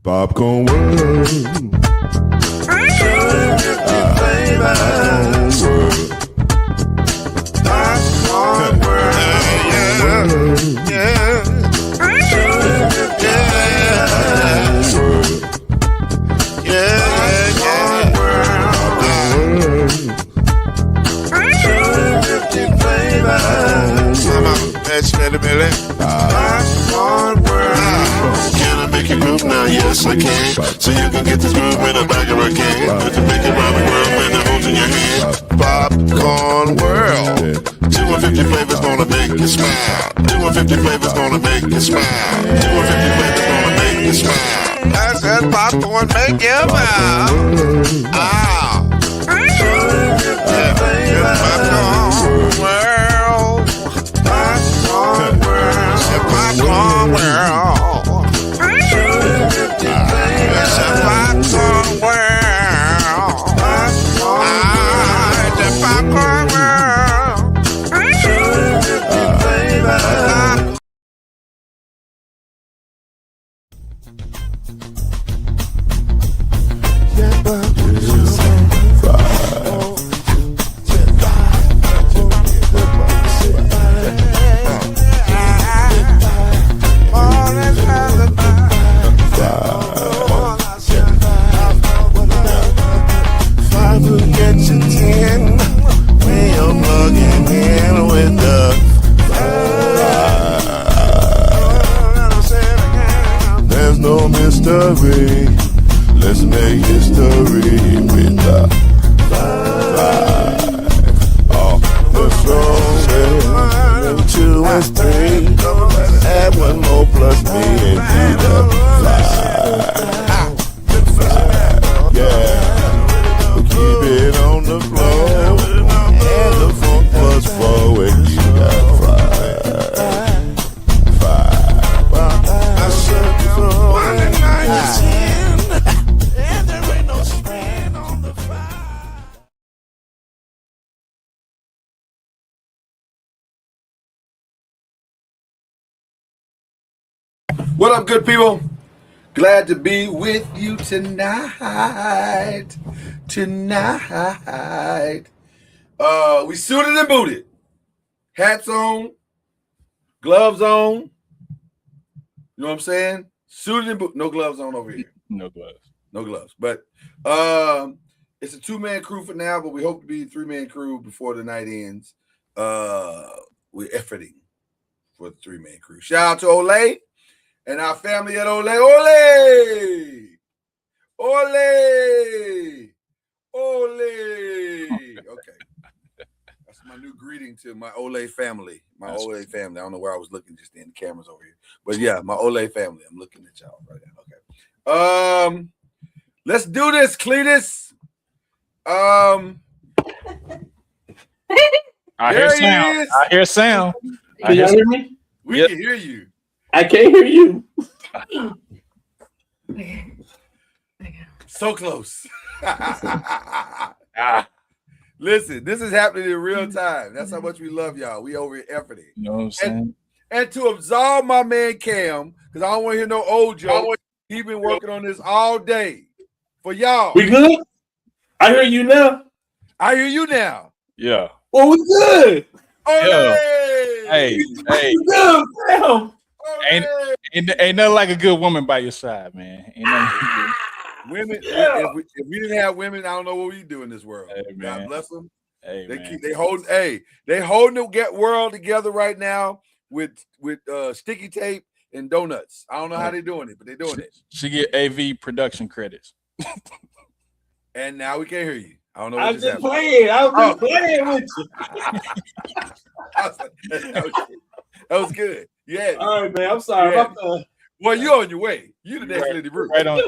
Popcorn world. Popcorn world. Yeah. Can I make you groove now? Yes, I can. So you can get this groove in the back of a can. Put the big Robin world and the holes in your hand. Popcorn world. 250 flavors gonna make you smile. 250 flavors gonna make you smile. 250 flavors gonna make you smile. I said popcorn make you smile. Ah. Popcorn world. Popcorn world. Popcorn world. It's a popcorn world. It's a popcorn world. There's no mystery. Let's make history with the five. The strong 2 and 3. Add 1 more plus me and be the 5. Yeah. We keep it on the floor. And the funk plus 4 and you got 5. I said so. 1 and 9 is 10. And there ain't no span on the 5. What up, good people? Glad to be with you tonight. We suited and booted. Hats on, gloves on. You know what I'm saying? Suited and booted. No gloves on over here. No gloves. No gloves. But it's a 2-man crew for now, but we hope to be a 3-man crew before the night ends. We're efforting for the 3-man crew. Shout out to Ole and our family at Ole. Ole. Okay. That's my new greeting to my Ole family. Ole family. I don't know where I was looking just then. The camera's over here. But yeah, my Ole family. I'm looking at y'all right now. Okay. Let's do this, Cletus. I hear sound. Can y'all hear me? We can hear you. I can't hear you. So close. Listen, this is happening in real time. That's how much we love y'all. We over here efforting. You know what I'm saying? And to absolve my man Cam, because I don't want to hear no old joke. He's been working on this all day for y'all. We good? I hear you now. I hear you now. Yeah. Well, we good. Yeah. Hey. We good, Sam. Ain't nothing like a good woman by your side, man. Ain't nothing. Women, if we didn't have women, I don't know what we do in this world. Hey, God bless them. Hey, They holding the world together right now with sticky tape and donuts. I don't know how they're doing it, but they're doing it. She get AV production credits. And now we can't hear you. I don't know. I was just playing. I was just playing with you. That was good. Yeah. All right, man. I'm sorry. Yeah. Well, you're on your way. You the next Lady Bruce. Right on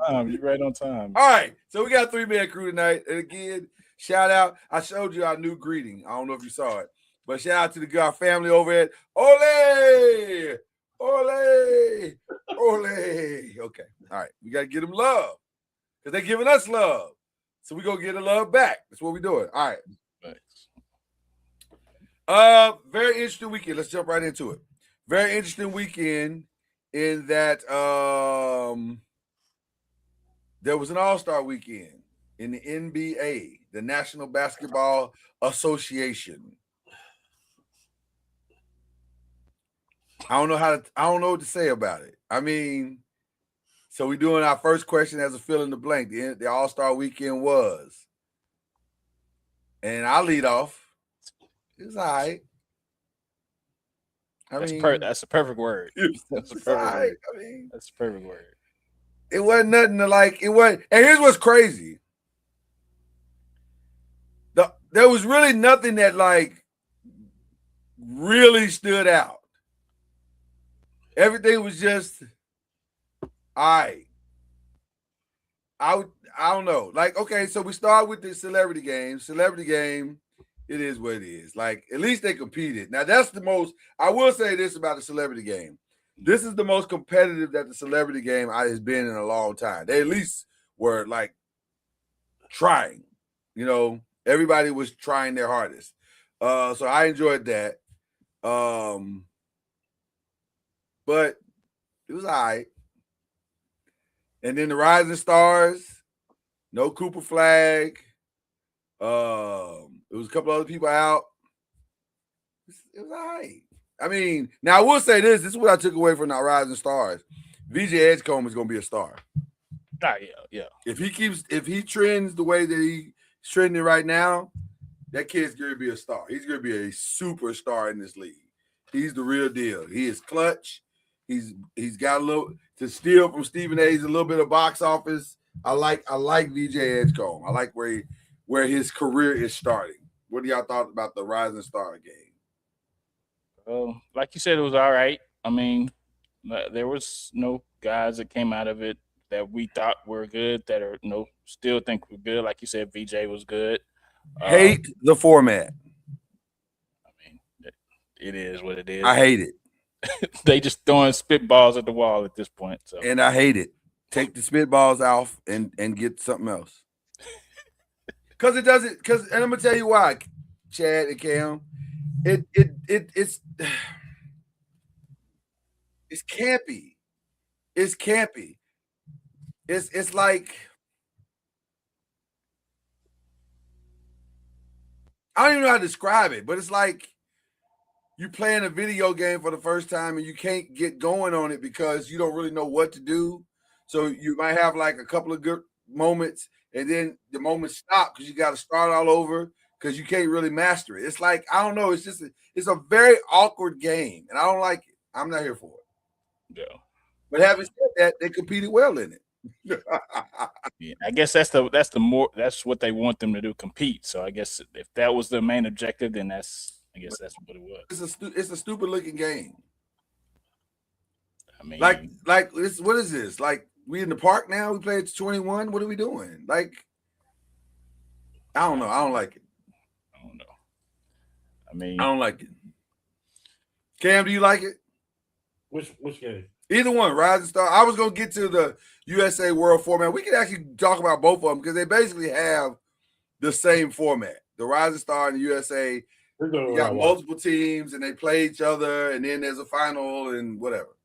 time. You're right on time. All right. So we got a 3-man crew tonight. And again, shout out. I showed you our new greeting. I don't know if you saw it. But shout out to our family over at Ole. Okay. All right. We got to give them love. Because they're giving us love. So we're going to get the love back. That's what we're doing. All right. Thanks. Very interesting weekend. Let's jump right into it. Very interesting weekend in that there was an All-Star weekend in the NBA, the National Basketball Association. I don't know what to say about it. I mean, so we're doing our first question as a fill in the blank. The All-Star weekend was. And I'll lead off. It was all right. That's a perfect word. That's a perfect word. That's a perfect word. It wasn't nothing to like. It wasn't. And here's what's crazy. There was really nothing that like really stood out. Everything was just all right. I don't know. Like, okay, so we start with the celebrity game. Celebrity game, it is what it is. Like, at least they competed. Now, that's the most, I will say this about the celebrity game. This is the most competitive that the celebrity game has been in a long time. They at least were like trying, you know, everybody was trying their hardest. So I enjoyed that. But it was all right. And then the Rising Stars, no Cooper Flag. It was a couple other people out. It was all right. I mean, now I will say this. This is what I took away from the Rising Stars. VJ Edgecombe is going to be a star. Yeah. If he trends the way that he's trending right now, that kid's going to be a star. He's going to be a superstar in this league. He's the real deal. He is clutch. He's got a little to steal from Stephen A's a little bit of box office. I like VJ Edgecombe. I like where his career is starting. What do y'all thought about the Rising Star game? Like you said, it was all right. I mean, there was no guys that came out of it that we thought were good that are still think we're good. Like you said, VJ was good. Hate the format. I mean, it is what it is. I hate it. They just throwing spitballs at the wall at this point. So. And I hate it. Take the spitballs off and get something else. Because it doesn't. And I'm gonna tell you why, Chad and Cam. It's campy. It's campy. It's like I don't even know how to describe it, but it's like you playing a video game for the first time and you can't get going on it because you don't really know what to do. So you might have like a couple of good moments and then the moments stop because you got to start all over because you can't really master it. It's like, I don't know. It's a very awkward game and I don't like it. I'm not here for it. Yeah. But having said that, they competed well in it. Yeah, I guess that's what they want them to do, compete. So I guess if that was the main objective, then I guess that's what it was. It's a stupid looking game. I mean, like what is this? Like we in the park now? We played 21. What are we doing? Like, I don't know. I don't like it. I don't know. I mean, I don't like it. Cam, do you like it? Which game? Either one, Rising Star. I was gonna get to the USA World format. We could actually talk about both of them because they basically have the same format. The Rising Star and the USA. You got multiple teams and they play each other, and then there's a final and whatever.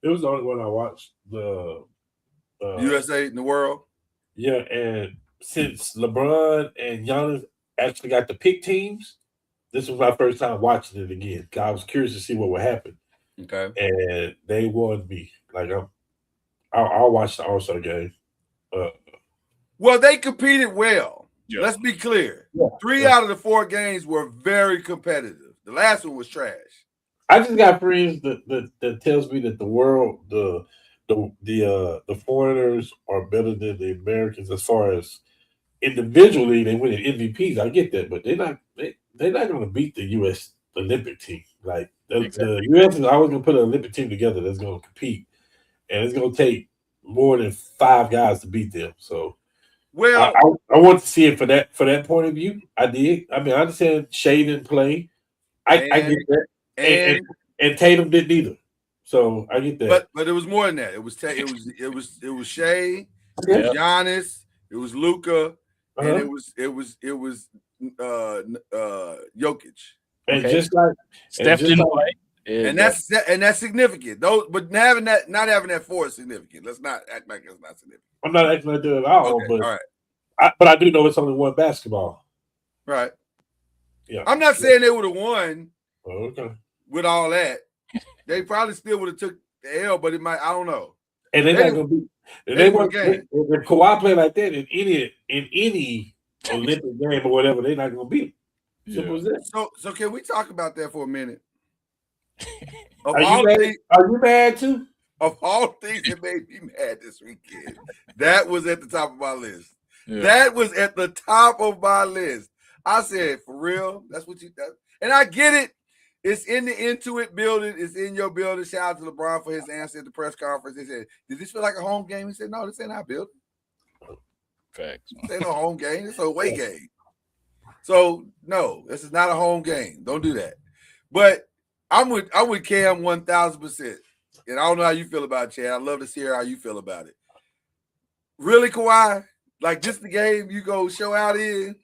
It was the only one I watched. The USA in the world. Yeah, and since LeBron and Giannis actually got to pick teams, this was my first time watching it again. I was curious to see what would happen. Okay. And they won me. Like I'll watch the All-Star game. Well, they competed well. Yeah. Let's be clear. Yeah. 3 out of the 4 games were very competitive. The last one was trash. I just got friends that tells me that the world, the foreigners are better than the Americans as far as individually they win MVPs. I get that, but they're not going to beat the U.S. Olympic team. Like the U.S. is always going to put an Olympic team together that's going to compete, and it's going to take more than 5 guys to beat them. So. Well, I want to see it for that point of view. I did. I mean, I understand Shea didn't play. I get that, and Tatum didn't either. So I get that. But it was more than that. It was Shea, Yeah. it was Giannis, it was Luka, and it was Jokic. And Okay. just like Steph didn't play. And that's significant. Those, but not having that 4 is significant. Let's not act like it's not significant. I'm not acting like that at all, Okay, but all right. but I do know it's only one basketball. Right. Yeah. I'm not saying they would have won Okay. with all that. They probably still would have took the L, but it might. I don't know. And they're not going to be. They weren't. If Kawhi play like that in any Olympic game or whatever, they're not going to beat him. Simple as that. So can we talk about that for a minute? Are you mad too? Of all things that made me mad this weekend, that was at the top of my list. Yeah. That was at the top of my list. I said, for real? That's what you done? And I get it. It's in the Intuit building. It's in your building. Shout out to LeBron for his answer at the press conference. They said, did this feel like a home game? He said, no, this ain't our building. Facts. This ain't a home game. It's a away game. So, no, this is not a home game. Don't do that. But I'm with Cam 1,000%. And I don't know how you feel about it, Chad. I'd love to hear how you feel about it. Really, Kawhi? Like, just the game you go show out in?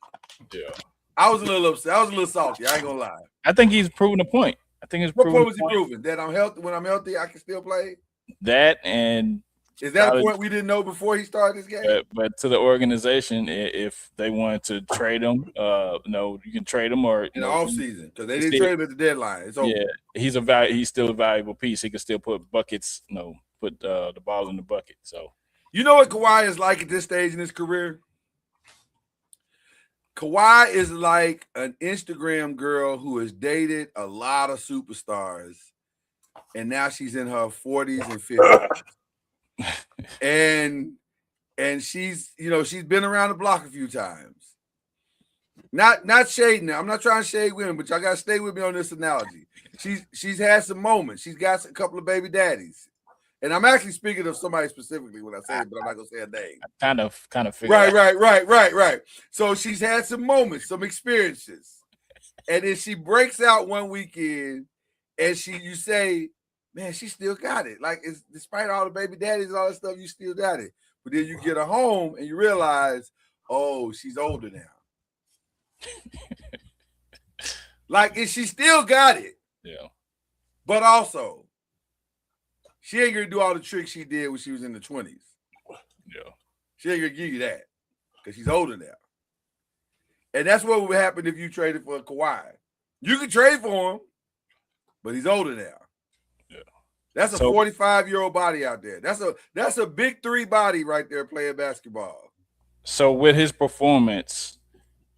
Yeah. I was a little upset. I was a little salty. I ain't gonna lie. I think he's proven a point. What point was he proving? That I'm healthy. When I'm healthy, I can still play? That, and is that a point we didn't know before he started this game? But to the organization, if they wanted to trade him, no, you can trade him or in the offseason because they didn't trade him at the deadline. It's over. Yeah, he's still a valuable piece. He can still put buckets, put the balls in the bucket. So you know what Kawhi is like at this stage in his career? Kawhi is like an Instagram girl who has dated a lot of superstars, and now she's in her 40s and 50s. and she's been around the block a few times. Not shading her. I'm not trying to shade women, but y'all gotta stay with me on this analogy. She's had some moments. She's got a couple of baby daddies. And I'm actually speaking of somebody specifically when I say it, but I'm not gonna say a name. Kind of figure right. So she's had some moments, some experiences, and then she breaks out one weekend, and you say, "Man, she still got it. Like, despite all the baby daddies and all that stuff, you still got it." But then you get her home and you realize, oh, she's older now. Like, and she still got it. Yeah. But also, she ain't gonna do all the tricks she did when she was in the 20s. Yeah. She ain't gonna give you that because she's older now. And that's what would happen if you traded for Kawhi. You can trade for him, but he's older now. Yeah. That's a 45-year-old body out there. That's a big 3 body right there playing basketball. So with his performance,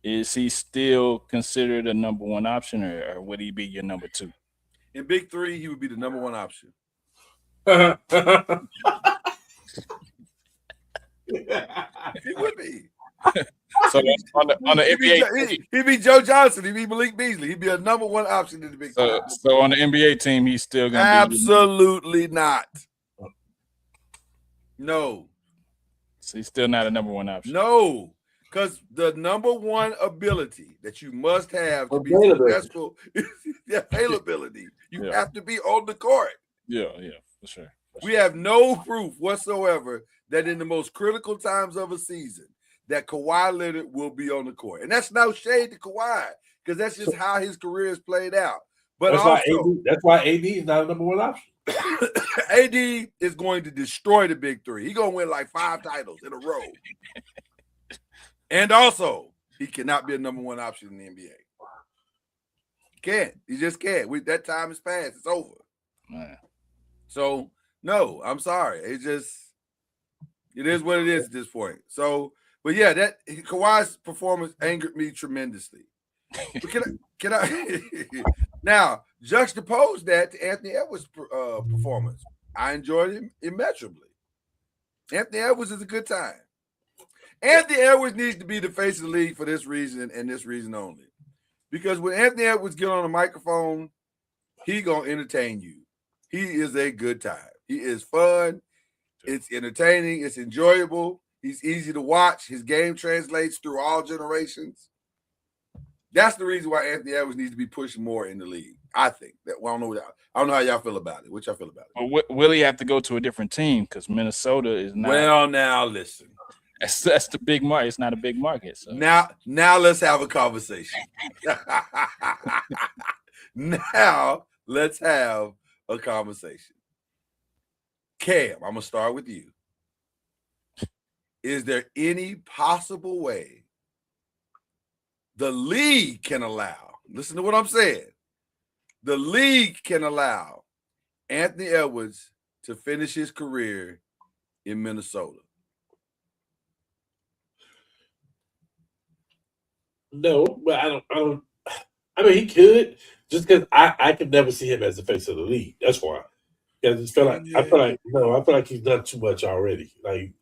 is he still considered a number 1 option, or would he be your number 2? In big 3, he would be the number 1 option. He would be. So on the NBA, he'd be Joe Johnson. He'd be Malik Beasley. He'd be a number 1 option in the big. So on the NBA team, he's still gonna absolutely not. No. So he's still not a number 1 option. No, because the number 1 ability that you must have to be successful is the availability. You have to be on the court. Yeah, for sure. We have no proof whatsoever that in the most critical times of a season that Kawhi Leonard will be on the court. And that's no shade to Kawhi because that's just how his career has played out. But that's why AD is not a number 1 option. AD is going to destroy the big 3. He's going to win like 5 titles in a row. And also, he cannot be a number 1 option in the NBA. He can't. He just can't. That time is past. It's over. Man. So, no, I'm sorry. It is what it is at this point. So, but yeah, that Kawhi's performance angered me tremendously. But can I now juxtapose that to Anthony Edwards' performance? I enjoyed him immeasurably. Anthony Edwards is a good time. Anthony Edwards needs to be the face of the league for this reason and this reason only. Because when Anthony Edwards get on a microphone, he gonna entertain you. He is a good time. He is fun. It's entertaining. It's enjoyable. He's easy to watch. His game translates through all generations. That's the reason why Anthony Edwards needs to be pushed more in the league. I think that. Well, I don't know how y'all feel about it. What y'all feel about it? But will he have to go to a different team because Minnesota is not? Well, now listen. That's the big market. It's not a big market. So now let's have a conversation. Now Let's have a conversation. Cam, I'm gonna start with you. Is there any possible way the league can allow? Listen to what I'm saying. The league can allow Anthony Edwards to finish his career in Minnesota. No, but I don't. I mean, he could just because I could never see him as the face of the league. That's why. I just feel like I feel like he's done too much already. Like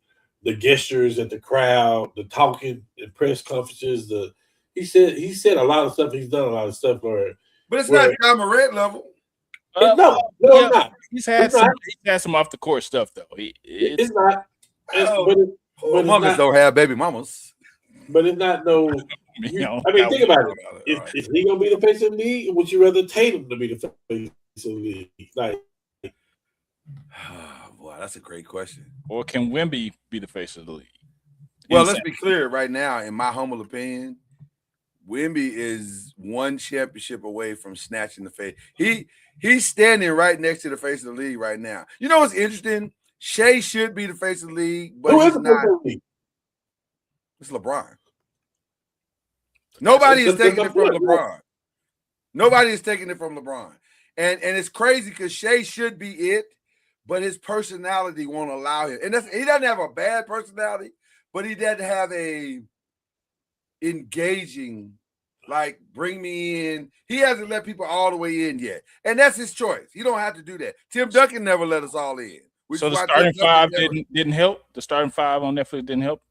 the gestures at the crowd, the talking, the press conferences. He said a lot of stuff. He's done a lot of stuff but it's not John Morant level. No, yeah, not. He's had some off the court stuff though. It's not. Mamas don't have baby mamas. But it's not no. I mean, think about it. Is he gonna be the face of the league, or would you rather Tatum to be the face of the league? Like, boy, that's a great question. Or can Wemby be the face of the league? Well, let's be clear right now. In my humble opinion, Wemby is one championship away from snatching the face. He's standing right next to the face of the league right now. You know what's interesting? Shea should be the face of the league, but he's not. It's LeBron. Nobody is taking it from LeBron. Nobody is taking it from LeBron. And it's crazy because Shea should be it, but his personality won't allow him. And he doesn't have a bad personality, but he doesn't have a engaging, like, bring me in. He hasn't let people all the way in yet. And that's his choice. He don't have to do that. Tim Duncan never let us all in. So the starting five didn't help? The starting five on Netflix didn't help?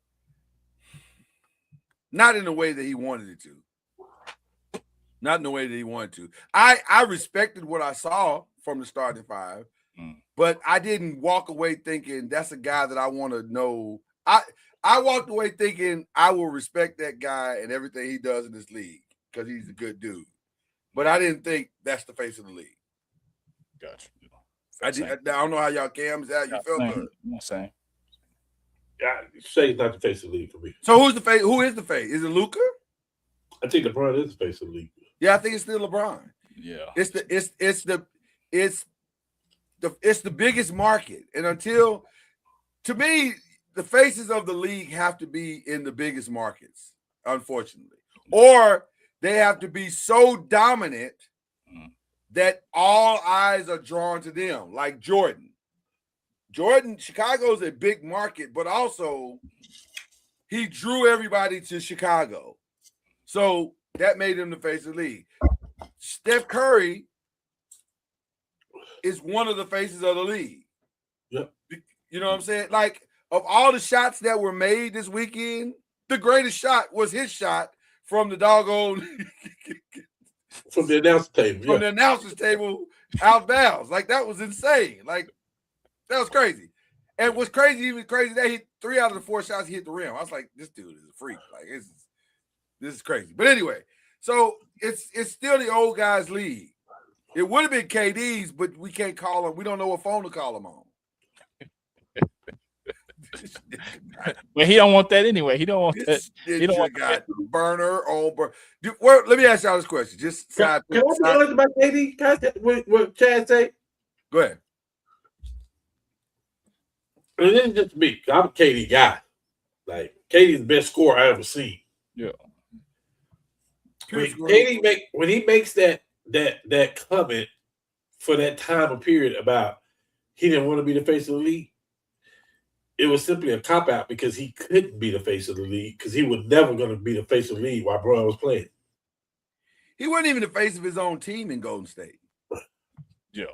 Not in the way that he wanted it to. Not in the way that he wanted to. I respected what I saw from the starting five, but I didn't walk away thinking that's a guy that I want to know. I walked away thinking I will respect that guy and everything he does in this league because he's a good dude. But I didn't think that's the face of the league. Gotcha. I don't know how y'all Cams out. You felt good. I'm saying. Yeah, Shea's not the face of the league for me. So who's the face? Who is the face? Is it Luka? I think LeBron is the face of the league. Yeah, I think it's still LeBron. Yeah. It's the biggest market. And until, to me, the faces of the league have to be in the biggest markets, unfortunately. Or they have to be so dominant that all eyes are drawn to them, like Jordan. Chicago's a big market, but also he drew everybody to Chicago. So that made him the face of the league. Steph Curry is one of the faces of the league. Yep. You know what I'm saying? Like, of all the shots that were made this weekend, the greatest shot was his shot from the doggone from the announcer table. From the announcer's table out bounds. Like, that was insane. Like, that was crazy. And what's crazy, even crazy, that he 3 out of the 4 shots he hit the rim. I was like, this dude is a freak. Like, this is crazy. But anyway, so it's still the old guys' league. It would have been KD's, but we can't call him. We don't know what phone to call him on. Well, he don't want that anyway. He don't want that. He don't want that burner on burner. Let me ask y'all this question. Just side. Can I be honest about KD? Can I what Chad say? Go ahead. And it isn't just me. I'm a KD guy. Like, KD's the best scorer I ever seen. Yeah. When he makes that comment for that time of period about he didn't want to be the face of the league, it was simply a cop-out because he couldn't be the face of the league because he was never going to be the face of the league while Bron was playing. He wasn't even the face of his own team in Golden State. Yeah.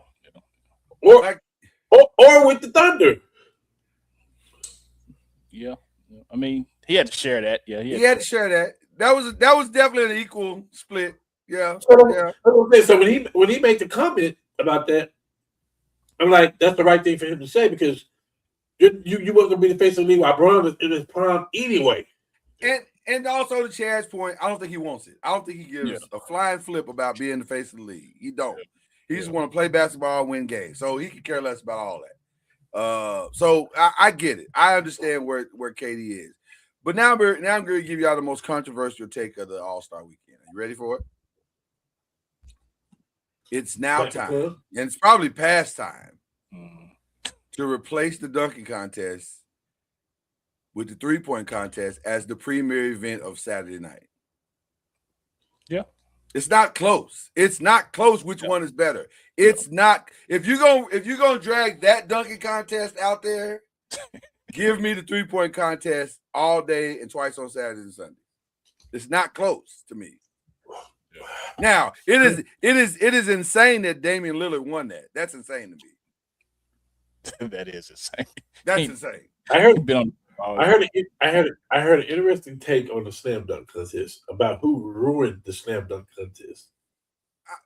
Or with the Thunder. Yeah. I mean, he had to share that. Yeah, he had to share that. That was definitely an equal split. Yeah. So when he made the comment about that, I'm like, that's the right thing for him to say because you wasn't gonna be the face of the league while Bron was in his prime anyway. And also to Chad's point, I don't think he wants it. I don't think he gives a flying flip about being the face of the league. He don't. He just want to play basketball, win games. So he could care less about all that. So I get it. I understand where KD is. But now I'm going to give y'all the most controversial take of the All-Star weekend. Are you ready for it? It's now Like, time, and it's probably past time Mm. to replace the dunking contest with the three-point contest as the premier event of Saturday night. Yeah. It's not close. It's not close which one is better. It's not. If you're gonna drag that dunking contest out there, give me the three-point contest all day and twice on Saturday and Sunday. It's not close to me. Now, it is insane that Damian Lillard won that. That's insane to me. That is insane. That's insane. I heard Been on. I heard an interesting take on the slam dunk contest about who ruined the slam dunk contest.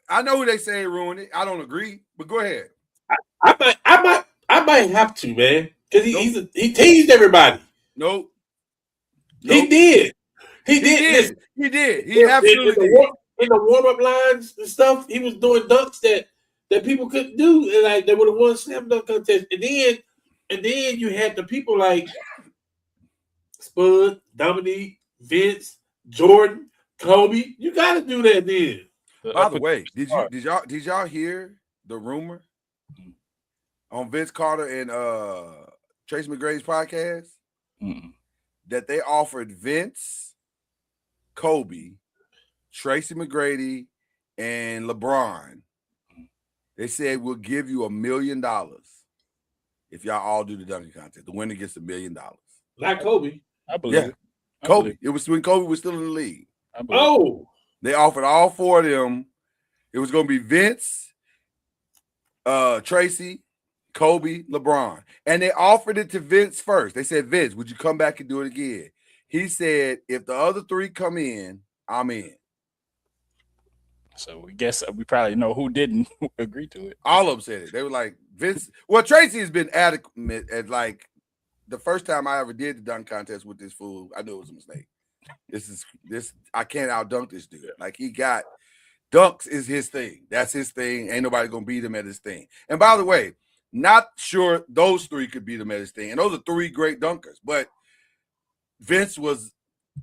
I know who they say ruined it. I don't agree, but go ahead. I might have to, man, because he teased everybody. Nope. He did. He did. He absolutely did. In the warm-up lines and stuff, he was doing dunks that people couldn't do, and like they would have won slam dunk contest. And then you had the people like Spud, Dominique, Vince, Jordan, Kobe. You got to do that then. By the way, did y'all hear the rumor on Vince Carter and Tracy McGrady's podcast that they offered Vince, Kobe, Tracy McGrady, and LeBron? They said we'll give you $1 million if y'all all do the dunking contest. The winner gets $1 million. Not Kobe. I believe it. Kobe. It was when Kobe was still in the league. Oh. They offered all four of them. It was going to be Vince, Tracy, Kobe, LeBron. And they offered it to Vince first. They said, Vince, would you come back and do it again? He said, if the other three come in, I'm in. So we guess we probably know who didn't agree to it. All of them said it. They were like, Vince. Well, Tracy has been adequate at like the first time I ever did the dunk contest with this fool. I knew it was a mistake. This I can't out dunk this dude. Like he got dunks is his thing. That's his thing. Ain't nobody gonna beat him at his thing. And by the way, not sure those three could beat him at his thing. And those are three great dunkers, but Vince was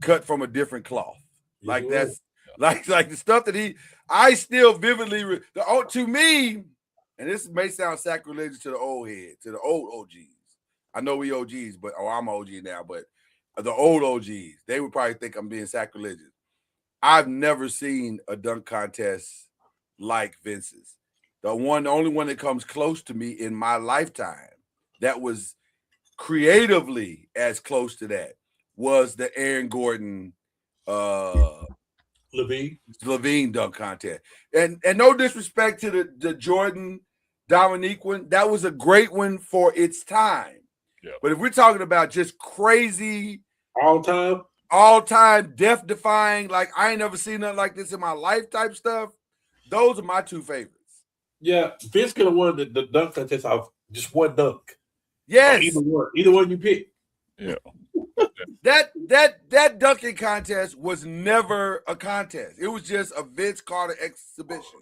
cut from a different cloth. Like that's like the stuff that I still vividly to me, and this may sound sacrilegious to the old head, to the old OGs. I know we OGs, but I'm OG now, but the old OGs, they would probably think I'm being sacrilegious. I've never seen a dunk contest like Vince's. The only one that comes close to me in my lifetime that was creatively as close to that was the Aaron Gordon Levine dunk contest. And no disrespect to the Jordan Dominique one, that was a great one for its time. Yeah. But if we're talking about just crazy all time, death-defying, like I ain't never seen nothing like this in my life type stuff, those are my two favorites. Yeah, Vince could have won the dunk contest off just one dunk. Yes. Either one you pick. Yeah. That dunking contest was never a contest. It was just a Vince Carter exhibition.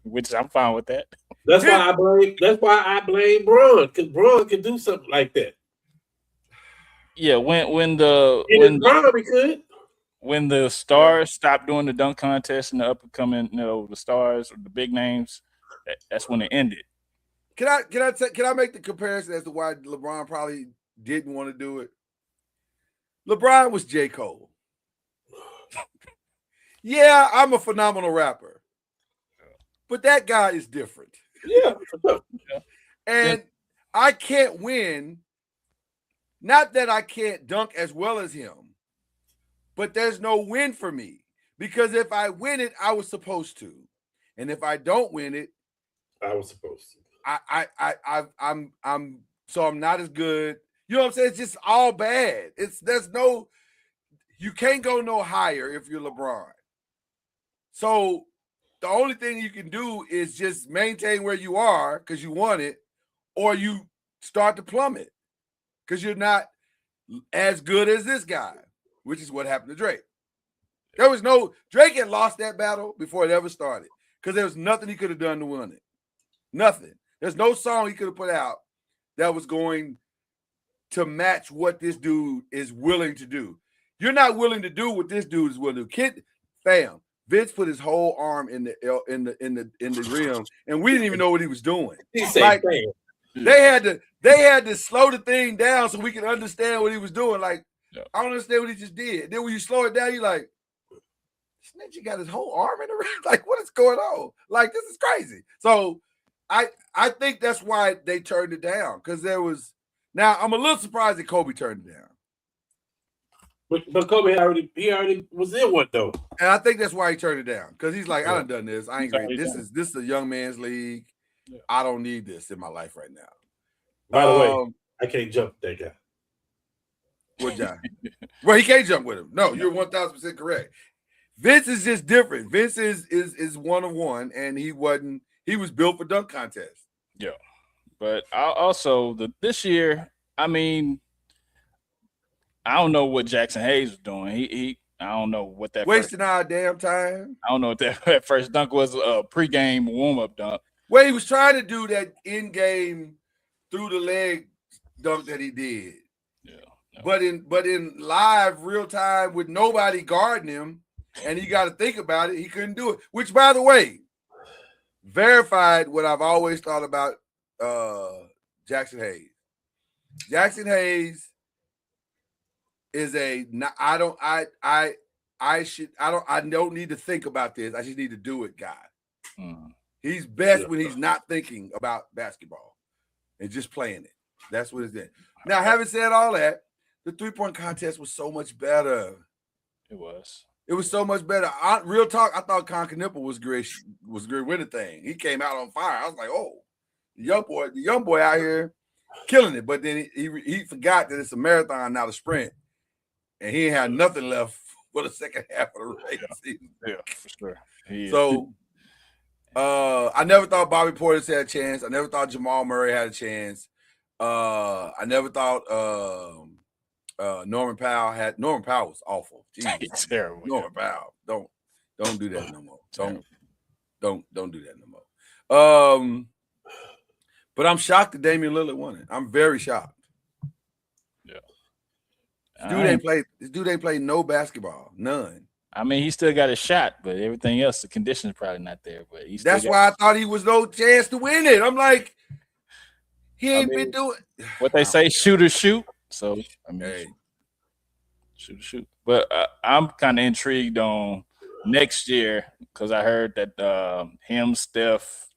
Which I'm fine with that. That's why I blame Bron, because Bron can do something like that. Yeah, when the stars stopped doing the dunk contest and the up and coming, the stars or the big names, that's when it ended. Can I make the comparison as to why LeBron probably didn't want to do it? LeBron was J. Cole. Yeah, I'm a phenomenal rapper, but that guy is different. Yeah. And I can't win. Not that I can't dunk as well as him, but there's no win for me because if I win it, I was supposed to, and if I don't win it, I was supposed to. I'm not as good. You know what I'm saying? It's just all bad. You can't go no higher if you're LeBron. So the only thing you can do is just maintain where you are because you won it, or you start to plummet because you're not as good as this guy, which is what happened to Drake. Drake had lost that battle before it ever started because there was nothing he could have done to win it. Nothing. There's no song he could have put out that was going to match what this dude is willing to do. You're not willing to do what this dude is willing to do. Vince put his whole arm in the rim, and we didn't even know what he was doing. He said, Like, "Bam." they had to slow the thing down so we could understand what he was doing. Like, Yeah. I don't understand what he just did. Then when you slow it down, you're like, this ninja got his whole arm in the ring. Like, what is going on? Like, this is crazy. So I think that's why they turned it down, because there was. Now I'm a little surprised that Kobe turned it down. But Kobe already was in one though. And I think that's why he turned it down, because he's like, I Yeah. done this. I ain't great. This is a young man's league. Yeah. I don't need this in my life right now. By the way, I can't jump with that guy. What guy? Well, he can't jump with him. No, you're 1,000% correct. Vince is just different. Vince is one of one, and he was built for dunk contests. Yeah. But this year, I mean, I don't know what Jackson Hayes was doing. He I don't know what that Wasting our damn time. I don't know what that first dunk was, a pregame warm-up dunk. Well, he was trying to do that in-game through the leg dunk that he did. Yeah. No. But in live real time with nobody guarding him, and you got to think about it, he couldn't do it. Which, by the way, verified what I've always thought about Jackson Hayes. Jackson Hayes is I don't need to think about this. I just need to do it, guy. He's best when he's not thinking about basketball and just playing it. That's what it's in. Now, having said all that, the 3-point contest was so much better. It was. It was so much better. Real talk, I thought Con Knipple was great with the thing. He came out on fire. I was like, oh, the young boy out here killing it. But then he forgot that it's a marathon, not a sprint. And he ain't had nothing left for the second half of the regular season. Yeah, for sure. So I never thought Bobby Portis had a chance. I never thought Jamal Murray had a chance. I never thought Norman Powell was awful. It's terrible. Norman Powell. Don't do that no more. Don't do that no more. But I'm shocked that Damian Lillard won it. I'm very shocked. Yeah. This dude ain't played no basketball. None. I mean, he still got a shot, but everything else, the conditions probably not there. But that's why I thought he was no chance to win it. I'm like, he ain't been doing what they say, shoot or shoot. So I mean, hey. shoot. But I'm kind of intrigued on next year because I heard that him, Steph,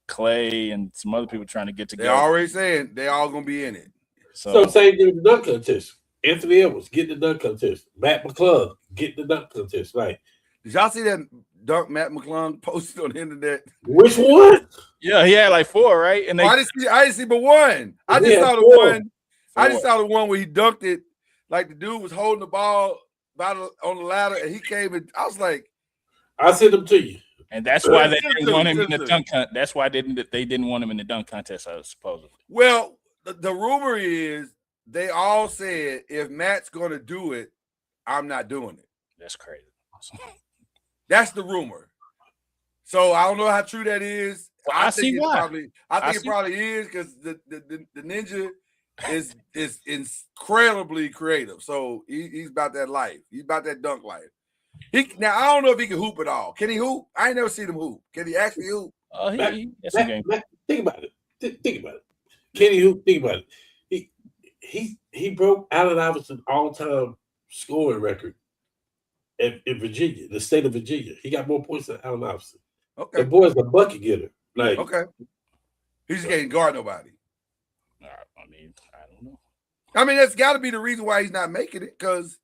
Clay, and some other people trying to get together. They're already saying they all gonna be in it. So same thing with the dunk contest. Anthony Edwards, get the dunk contest. Matt McClung, get the dunk contest. Like, did y'all see that dunk Matt McClung posted on the internet? Which one? Yeah, he had like 4, right? And I didn't see but one. I just saw the one. I just saw the one where he dunked it, like the dude was holding the ball on the ladder, and he came and I was like, I'll send them to you. And that's why they didn't want him in the dunk contest. That's why they didn't want him in the dunk contest, supposedly. Well, the rumor is they all said if Matt's gonna do it, I'm not doing it. That's crazy. That's the rumor. So I don't know how true that is. Well, I think it probably is because the ninja is incredibly creative. So he's about that life. He's about that dunk life. Now I don't know if he can hoop at all. Can he hoop? I ain't never seen him hoop. Can he actually hoop? Matt, think about it. Think about it. Can he hoop? Think about it. He broke Allen Iverson's all-time scoring record in Virginia, the state of Virginia. He got more points than Allen Iverson. Okay. The boy's a bucket getter. Like, okay. He just can't guard nobody. I mean, I don't know. I mean, that's got to be the reason why he's not making it because,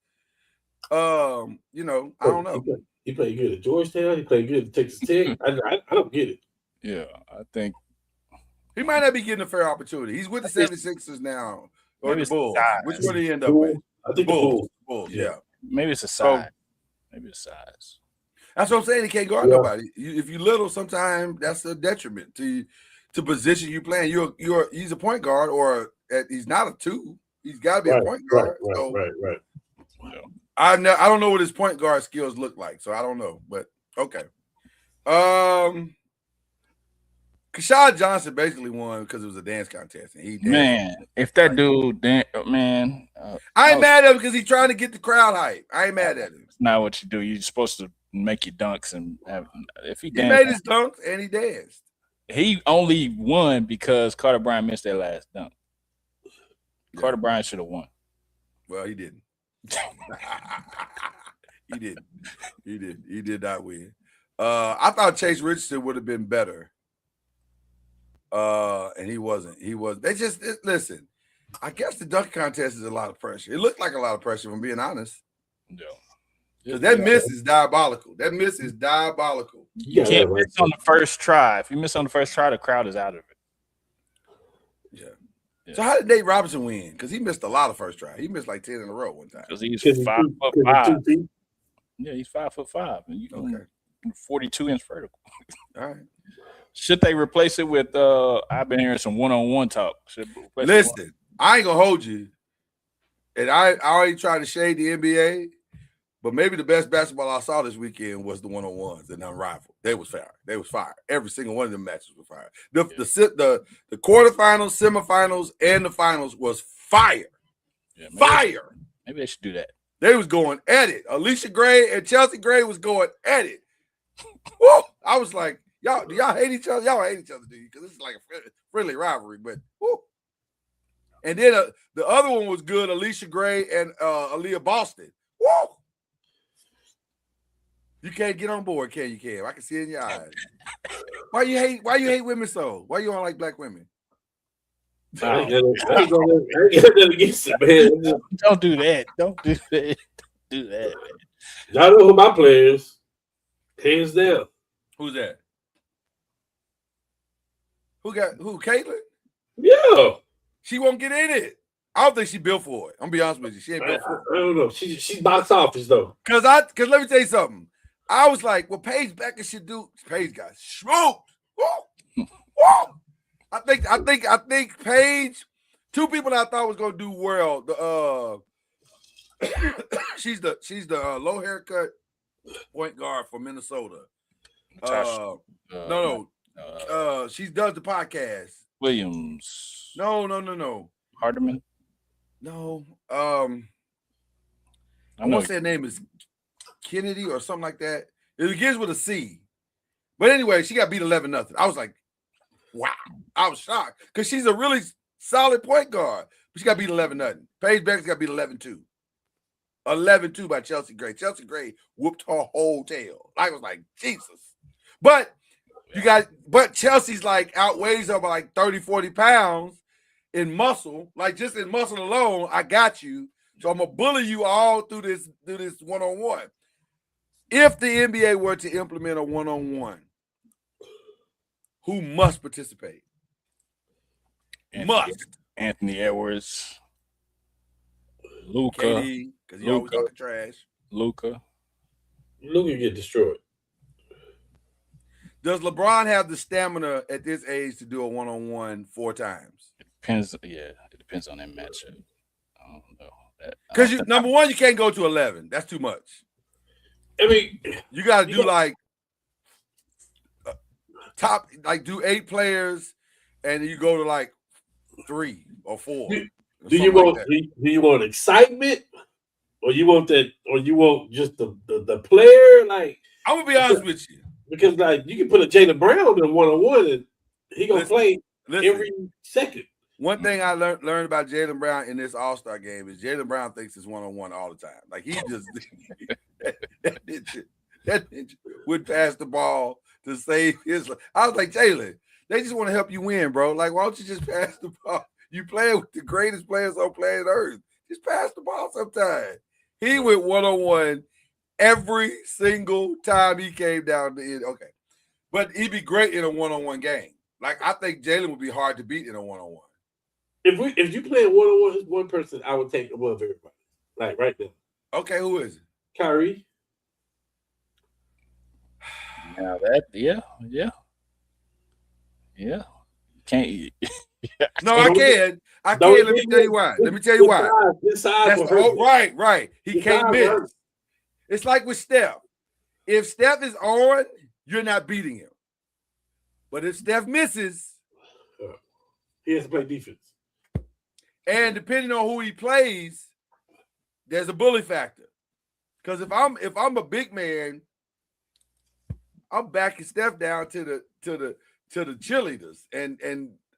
I don't know. He played good at Georgetown. He played good at Texas Tech. I don't get it. Yeah, I think he might not be getting a fair opportunity. He's with the 76ers now. Or the Bulls. Which one did he end up with? I think Bulls. Yeah. Maybe it's a size. Maybe it's size. That's what I'm saying. He can't guard nobody. If you little, sometimes that's a detriment to position you playing. He's a point guard, or he's not a 2. He's got to be a point guard. Right. Yeah. I don't know what his point guard skills look like, so I don't know. But okay. Kashad Johnson basically won because it was a dance contest, and he danced. Man, if that dude, I ain't mad at him because he's trying to get the crowd hype. I ain't mad at him. It's not what you do. You're supposed to make your dunks and have. If he made danced, his dunks and he danced. he only won because Carter Bryant missed that last dunk. Carter Bryant should have won. Well, he didn't. He didn't. He did not win. I thought Chase Richardson would have been better. And he wasn't. They just listen. I guess the dunk contest is a lot of pressure. It looked like a lot of pressure, if I'm being honest. Yeah. Because that miss is diabolical. That miss is diabolical. You can't miss on the first try. If you miss on the first try, the crowd is out of it. Yeah. So how did Nate Robinson win? Because he missed a lot of first try. He missed like 10 in a row one time. Because he's 5'5". Yeah, he's 5'5", and you know, 42-inch vertical. All right. Should they replace it with? I've been hearing some one-on-one talk. Listen, I ain't gonna hold you, and I already tried to shade the NBA, but maybe the best basketball I saw this weekend was the one-on-ones and unrivaled. They was fire. They was fire. Every single one of them matches was fire. The quarterfinals, semifinals, and the finals was fire. Yeah, fire. Maybe they should do that. They was going at it. Alicia Gray and Chelsea Gray was going at it. Woo! I was like, do y'all hate each other? Y'all don't hate each other, do you? Because this is like a friendly rivalry. But woo. And then the other one was good. Alicia Gray and Aaliyah Boston. Woo! You can't get on board, can you, Cam? I can see it in your eyes. Why you hate women so? Why you don't like black women? I ain't got nothing against it, man. Don't do that. Don't do that. Don't do that, man. Y'all know who my player is. Hands down. Who's that? Who? Caitlin? Yeah. She won't get in it. I don't think she built for it. I'm gonna be honest with you. She ain't built for it. I don't know. She's box office though. Cause let me tell you something. I was like, well, Paige Becker should do. Paige got smoked. Woo! Woo! I think Paige. Two people that I thought was gonna do well. She's the low haircut point guard for Minnesota. She does the podcast. Williams. No. Hardeman. No. I want to say her name is Kennedy or something like that. It begins with a C. But anyway, she got beat 11-0. I was like, wow. I was shocked because she's a really solid point guard. But she got beat 11-0. Paige Becker got beat 11-2. 11-2 by Chelsea Gray. Chelsea Gray whooped her whole tail. I was like, Jesus. But Chelsea's like outweighs her by like 30, 40 pounds in muscle. Like just in muscle alone, I got you. So I'm gonna bully you all through this one-on-one. If the NBA were to implement a one-on-one, who must participate? Anthony Edwards. Luka. KD, because he always talking trash. Luka get destroyed. Does LeBron have the stamina at this age to do a one-on-one 4 times? It depends. Yeah, it depends on that matchup. I don't know. Because number one, you can't go to 11. That's too much. I mean, you got to do like do 8 players, and you go to like 3 or 4. Do you want excitement, or you want that, or you want just the player? Like, I'm gonna be honest with you, because like you can put a Jaylen Brown in one-on-one, and he gonna play every second. One thing I learned about Jaylen Brown in this All-Star game is Jaylen Brown thinks it's one-on-one all the time. Like he just that ninja would pass the ball to save his life. I was like, Jaylen, they just want to help you win, bro. Like, why don't you just pass the ball? You playing with the greatest players on planet Earth. Just pass the ball sometime. He went one-on-one every single time he came down the end. Okay. But he'd be great in a one-on-one game. Like, I think Jaylen would be hard to beat in a one-on-one. If you play one-on-one, just one person, I would take above everybody. Like right now. Okay, who is it? Kyrie. Now that, yeah. Can't. No, I can. I can. Let me tell you why. Right. He can't miss. It's like with Steph. If Steph is on, you're not beating him. But if Steph misses, he has to play defense. And depending on who he plays, there's a bully factor. Because if I'm a big man I'm backing Steph down to the cheerleaders, and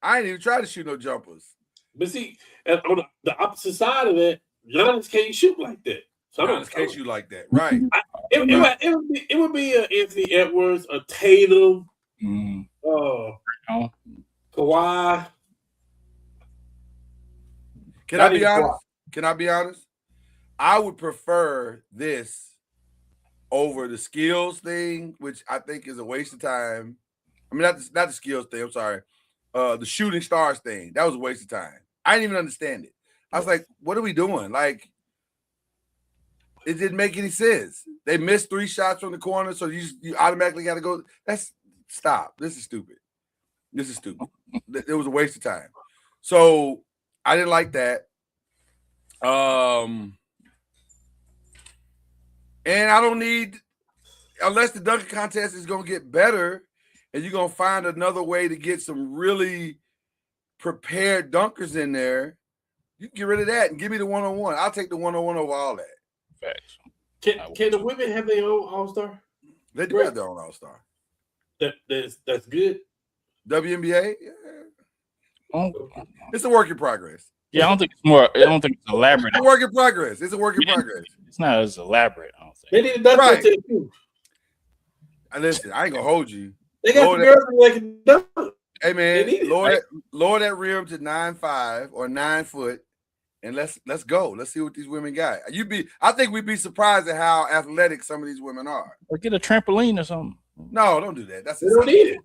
I ain't even try to shoot no jumpers. But see, on the opposite side of that, Giannis can't shoot like that. So Giannis can't shoot like that, right? It would be a Anthony Edwards, a Tatum, Kawhi. Can I be honest? Can I be honest? I would prefer this over the skills thing, which I think is a waste of time. I mean, not the skills thing. I'm sorry. The shooting stars thing. That was a waste of time. I didn't even understand it. I was like, what are we doing? Like, it didn't make any sense. They missed 3 shots from the corner, so you automatically got to go. Stop. This is stupid. This is stupid. It was a waste of time. So I didn't like that. And I don't need, unless the dunking contest is going to get better and you're going to find another way to get some really prepared dunkers in there, you can get rid of that and give me the one-on-one. I'll take the one-on-one over all that. Facts. Can the women have their own all-star? They do have their own all-star. That's good. WNBA? Yeah. It's a work in progress. Yeah, I don't think it's elaborate. It's a work in progress. It's a work in progress. It's not as elaborate, I don't think. They need to dunk Right. that too. Listen, I ain't gonna hold you. They got the girls that can dunk. Hey man, They need it, lower that rim to 9'5" or 9 foot, and let's go. Let's see what these women got. I think we'd be surprised at how athletic some of these women are. Or get a trampoline or something. No, don't do that. They don't need it.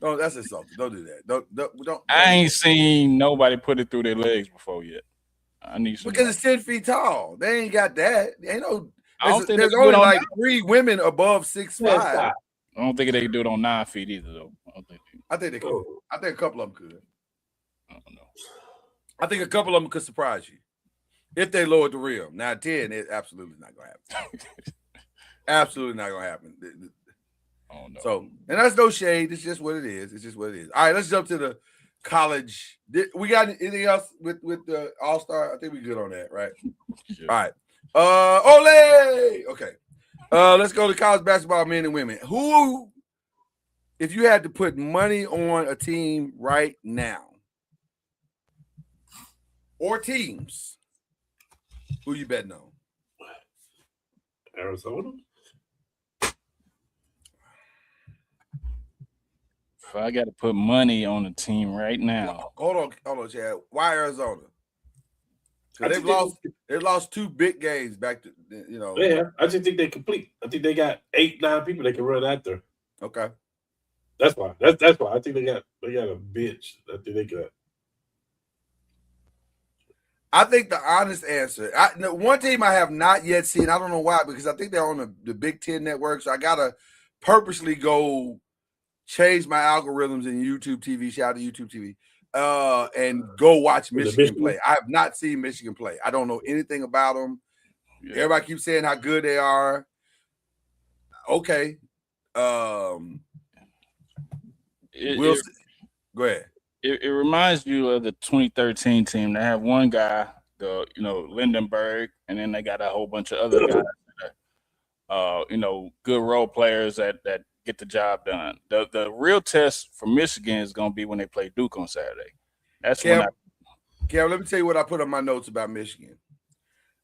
No, that's insulting. Don't do that. Don't. I ain't seen nobody put it through their legs before yet. I need some. Because it's 10 feet tall. They ain't got that. Ain't no. I don't think There's they can do only it on like 3 women above 6'5". I don't think they can do it on 9 feet either, though. I think they could. I think a couple of them could. I don't know. I think a couple of them could surprise you if they lowered the rim. Now 10, it's absolutely not gonna happen. Absolutely not gonna happen. Oh no. So, and that's no shade. It's just what it is. It's just what it is. All right, let's jump to the college. We got anything else with the All-Star? I think we're good on that, right? Yeah. All right. Ole! Okay. Let's go to college basketball, men and women. Who, if you had to put money on a team right now, or teams, who you betting on? Arizona. If I got to put money on a team right now, Hold on, Chad. Why Arizona? Because they've lost 2 big games back to, Yeah, I just think they complete. I think they got 8-9 people they can run after. Okay. That's why. That's why I think they got a bench. I think they got. I think the honest answer, one team I have not yet seen, I don't know why, because I think they're on the Big Ten network, so I got to purposely go change my algorithms in YouTube TV, shout out to YouTube TV, and go watch Michigan play. I have not seen Michigan play. I don't know anything about them. Yeah. Everybody keeps saying how good they are. Okay. Go ahead. It reminds you of the 2013 team. They have one guy, Lindenberg, and then they got a whole bunch of other guys that are, good role players that get the job done. The real test for Michigan is going to be when they play Duke on Saturday. That's Cam, let me tell you what I put on my notes about Michigan.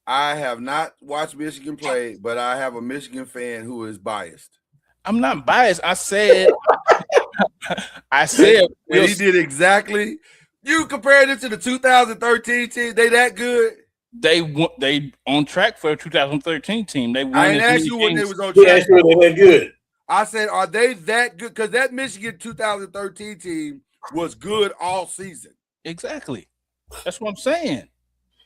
I have not watched Michigan play, but I have a Michigan fan who is biased. I'm not biased. I said and he did exactly. You compared it to the 2013 team. They that good? They on track for a 2013 team. They won. I ain't asked you when they was on track. They that good. I said, are they that good? Because that Michigan 2013 team was good all season. Exactly. That's what I'm saying.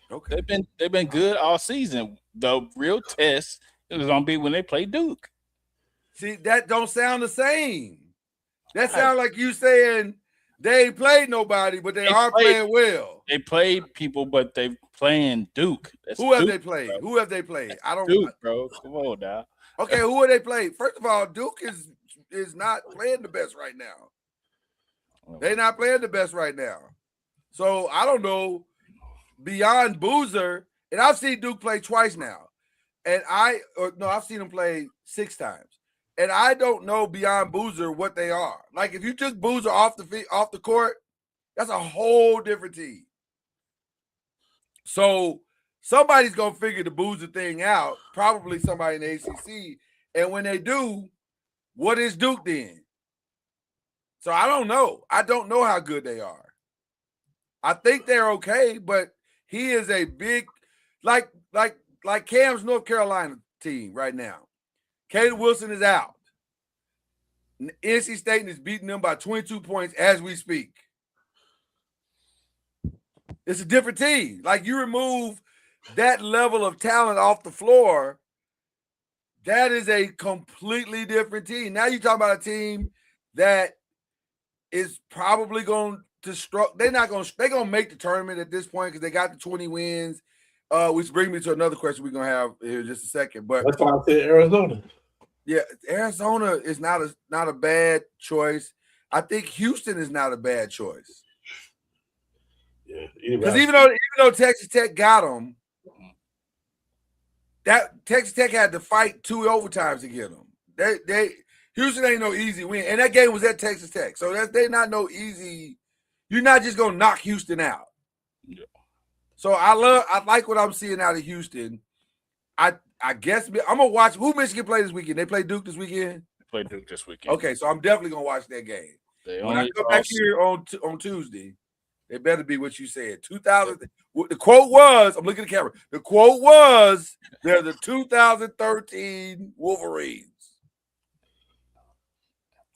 Okay. They've been good all season. The real test is gonna be when they play Duke. See, that don't sound the same. That sounds like you saying they ain't played nobody, but they are playing well. They played people, but they playing Duke. Who have they played? Bro. Who have they played? I don't know. Duke, bro. Come on now. Okay, who are they played? First of all, Duke is not playing the best right now. They're not playing the best right now. So I don't know. Beyond Boozer, and I've seen Duke play twice now. And I've seen him play 6 times. and I don't know beyond Boozer what they are. Like if you took Boozer off the court, that's a whole different team. So somebody's gonna figure the Boozer thing out. Probably somebody in the ACC. And when they do, what is Duke then? So I don't know. I don't know how good they are. I think they're okay, but he is a big, like Cam's North Carolina team right now. Caleb Wilson is out. NC State is beating them by 22 points as we speak. It's a different team. Like you remove that level of talent off the floor, that is a completely different team. Now you're talking about a team that is probably going to struggle. They're going to make the tournament at this point because they got the 20 wins. Which brings me to another question we're going to have here in just a second. But that's why I said Arizona. Yeah, Arizona is not a bad choice. I think Houston is not a bad choice. Yeah, because even though Texas Tech got them, that Texas Tech had to fight 2 overtimes to get them. They Houston ain't no easy win, and that game was at Texas Tech, so they're not no easy. You're not just gonna knock Houston out. Yeah. So I like what I'm seeing out of Houston. I guess I'm gonna watch who Michigan play this weekend. They play Duke this weekend. They play Duke this weekend. Okay, so I'm definitely gonna watch that game. When I come back here on Tuesday, it better be what you said. 2000. The quote was, I'm looking at the camera. The quote was, they're the 2013 Wolverines.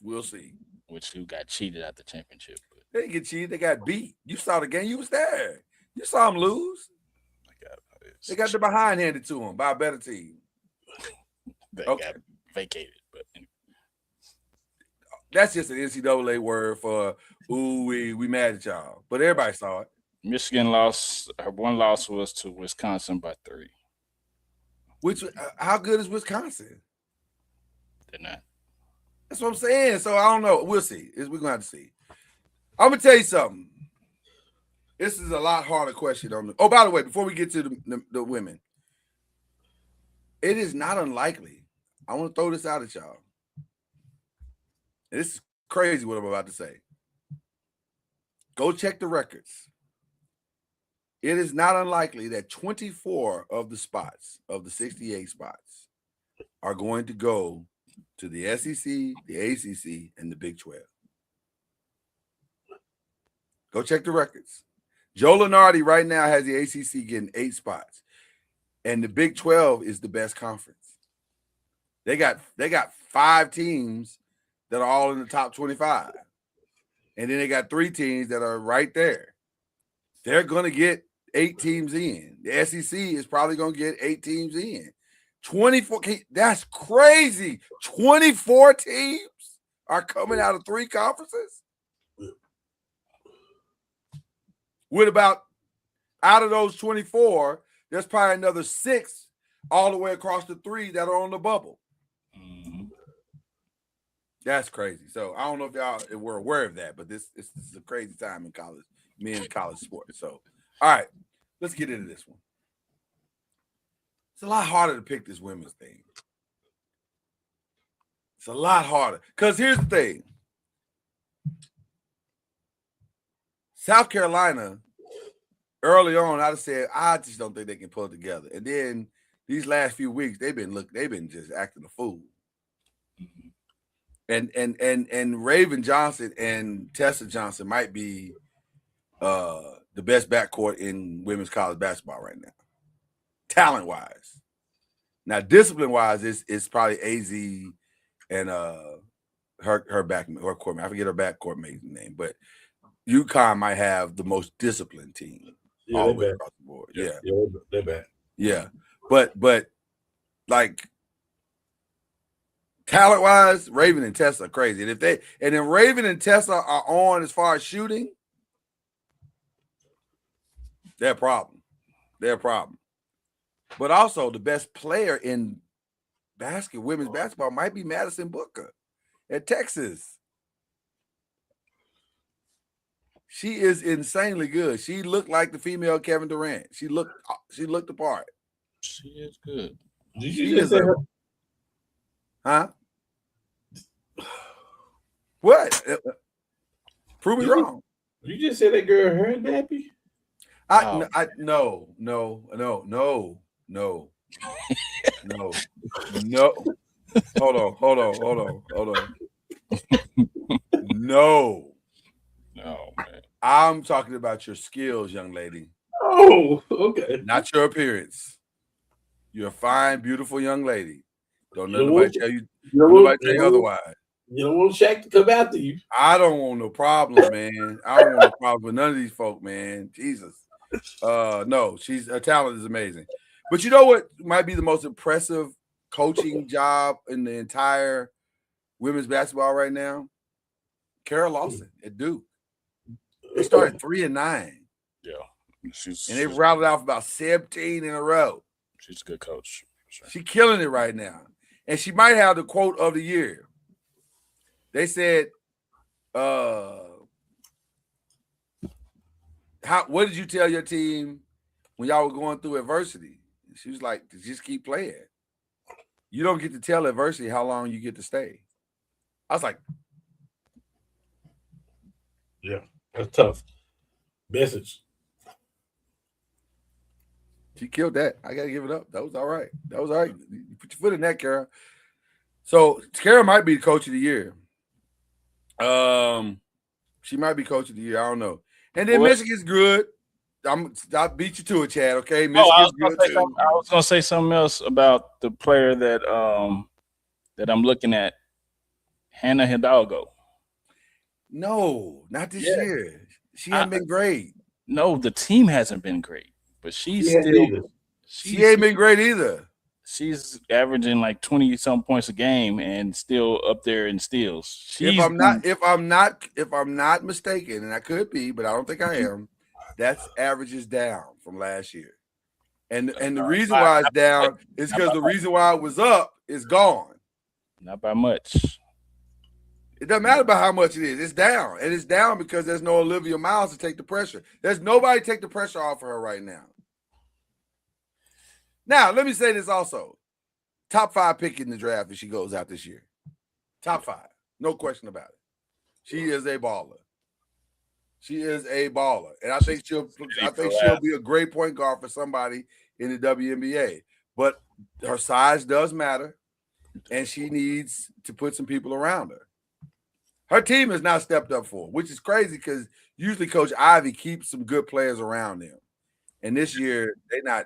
We'll see. Which who got cheated at the championship. They didn't get cheated. They got beat. You saw the game. You was there. You saw them lose. They got the behind handed to them by a better team. They got vacated. But anyway. That's just an NCAA word for, ooh, we mad at y'all. But everybody saw it. Michigan lost. Her one loss was to Wisconsin by 3. Which, how good is Wisconsin? They're not. That's what I'm saying. So I don't know. We'll see. We're going to have to see. I'm going to tell you something. This is a lot harder question on the. Oh, by the way, before we get to the women, it is not unlikely. I want to throw this out at y'all. This is crazy what I'm about to say. Go check the records. It is not unlikely that 24 of the spots, of the 68 spots, are going to go to the SEC, the ACC, and the Big 12. Go check the records. Joe Lunardi right now has the ACC getting 8 spots, and the Big 12 is the best conference. They got 5 teams that are all in the top 25, and then they got 3 teams that are right there. They're going to get 8 teams in. The SEC is probably going to get 8 teams in. 24. That's crazy. 24 teams are coming out of 3 conferences. With about, out of those 24, there's probably another 6 all the way across the 3 that are on the bubble. Mm-hmm. That's crazy. So I don't know if y'all were aware of that, but this is a crazy time in college, men's college sports. So, all right, let's get into this one. It's a lot harder to pick this women's thing. It's a lot harder. Because here's the thing. South Carolina, early on, I'd have said, I just don't think they can pull it together. And then these last few weeks, they've been just acting a fool. Mm-hmm. And Raven Johnson and Tessa Johnson might be the best backcourt in women's college basketball right now, talent-wise. Now, discipline-wise, it's probably AZ and her court mate. I forget her backcourt mate's name, but UConn might have the most disciplined team all the way across the board. Yeah, they're bad. Yeah, but like talent-wise, Raven and Tessa are crazy. And then Raven and Tessa are on as far as shooting, they're a problem. They're a problem. But also, the best player in women's basketball might be Madison Booker at Texas. She is insanely good. She looked like the female Kevin Durant. She looked the part. She is good. Did you just say her? Huh? What? Prove me wrong. You just said that girl her nappy? No. Hold on. No. Oh man. I'm talking about your skills, young lady. Oh, okay. Not your appearance. You're a fine, beautiful young lady. Don't let You nobody want- tell you. You Don't don't nobody want, tell you otherwise. you don't want Shaq to come after you. I don't want no problems, man. I don't want no problems with none of these folk, man. Jesus. No, her talent is amazing. But you know what might be the most impressive coaching job in the entire women's basketball right now? Carol Lawson at Duke. They started 3-9. Yeah. And they rattled off about 17 in a row. She's a good coach. Sure. She's killing it right now. And she might have the quote of the year. They said, what did you tell your team when y'all were going through adversity? She was like, just keep playing. You don't get to tell adversity how long you get to stay. I was like, yeah, that's tough. Message. She killed that. I got to give it up. That was all right. You put your foot in that, Kara. So Kara might be the coach of the year. She might be coach of the year. I don't know. And then Michigan's good. I beat you to it, Chad. Okay, Michigan's good too. I was gonna say something else about the player that I'm looking at, Hannah Hidalgo. No, not this year. She hasn't been great. No, the team hasn't been great, but she ain't been great either. She's averaging like 20-some points a game and still up there in steals. If I'm not mistaken, and I could be, but I don't think I am, that's averages down from last year. And the reason why it's down is because the reason why it was up is gone. Not by much. It doesn't matter about how much it is. It's down. And it's down because there's no Olivia Miles to take the pressure. There's nobody to take the pressure off of her right now. Now, let me say this also. Top 5 pick in the draft if she goes out this year. Top 5. No question about it. She is a baller. And I think she'll be a great point guard for somebody in the WNBA. But her size does matter, and she needs to put some people around her. Her team has not stepped up for her, which is crazy because usually Coach Ivy keeps some good players around them. And this year, they're not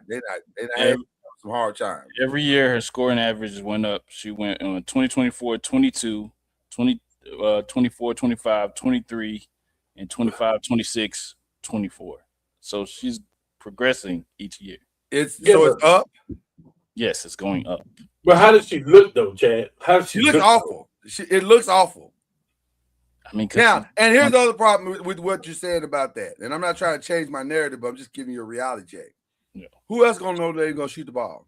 having some hard times. Every year, her scoring averages went up. She went on 2024, 22, 24, 25, 23, and 25, 26, 24. So she's progressing each year. It's up? Yes, it's going up. But how does she look, though, Chad? She looks awful. It looks awful. I mean, now, and here's the other problem with what you're saying about that. And I'm not trying to change my narrative, but I'm just giving you a reality check. Yeah. Who else gonna know they're gonna shoot the ball?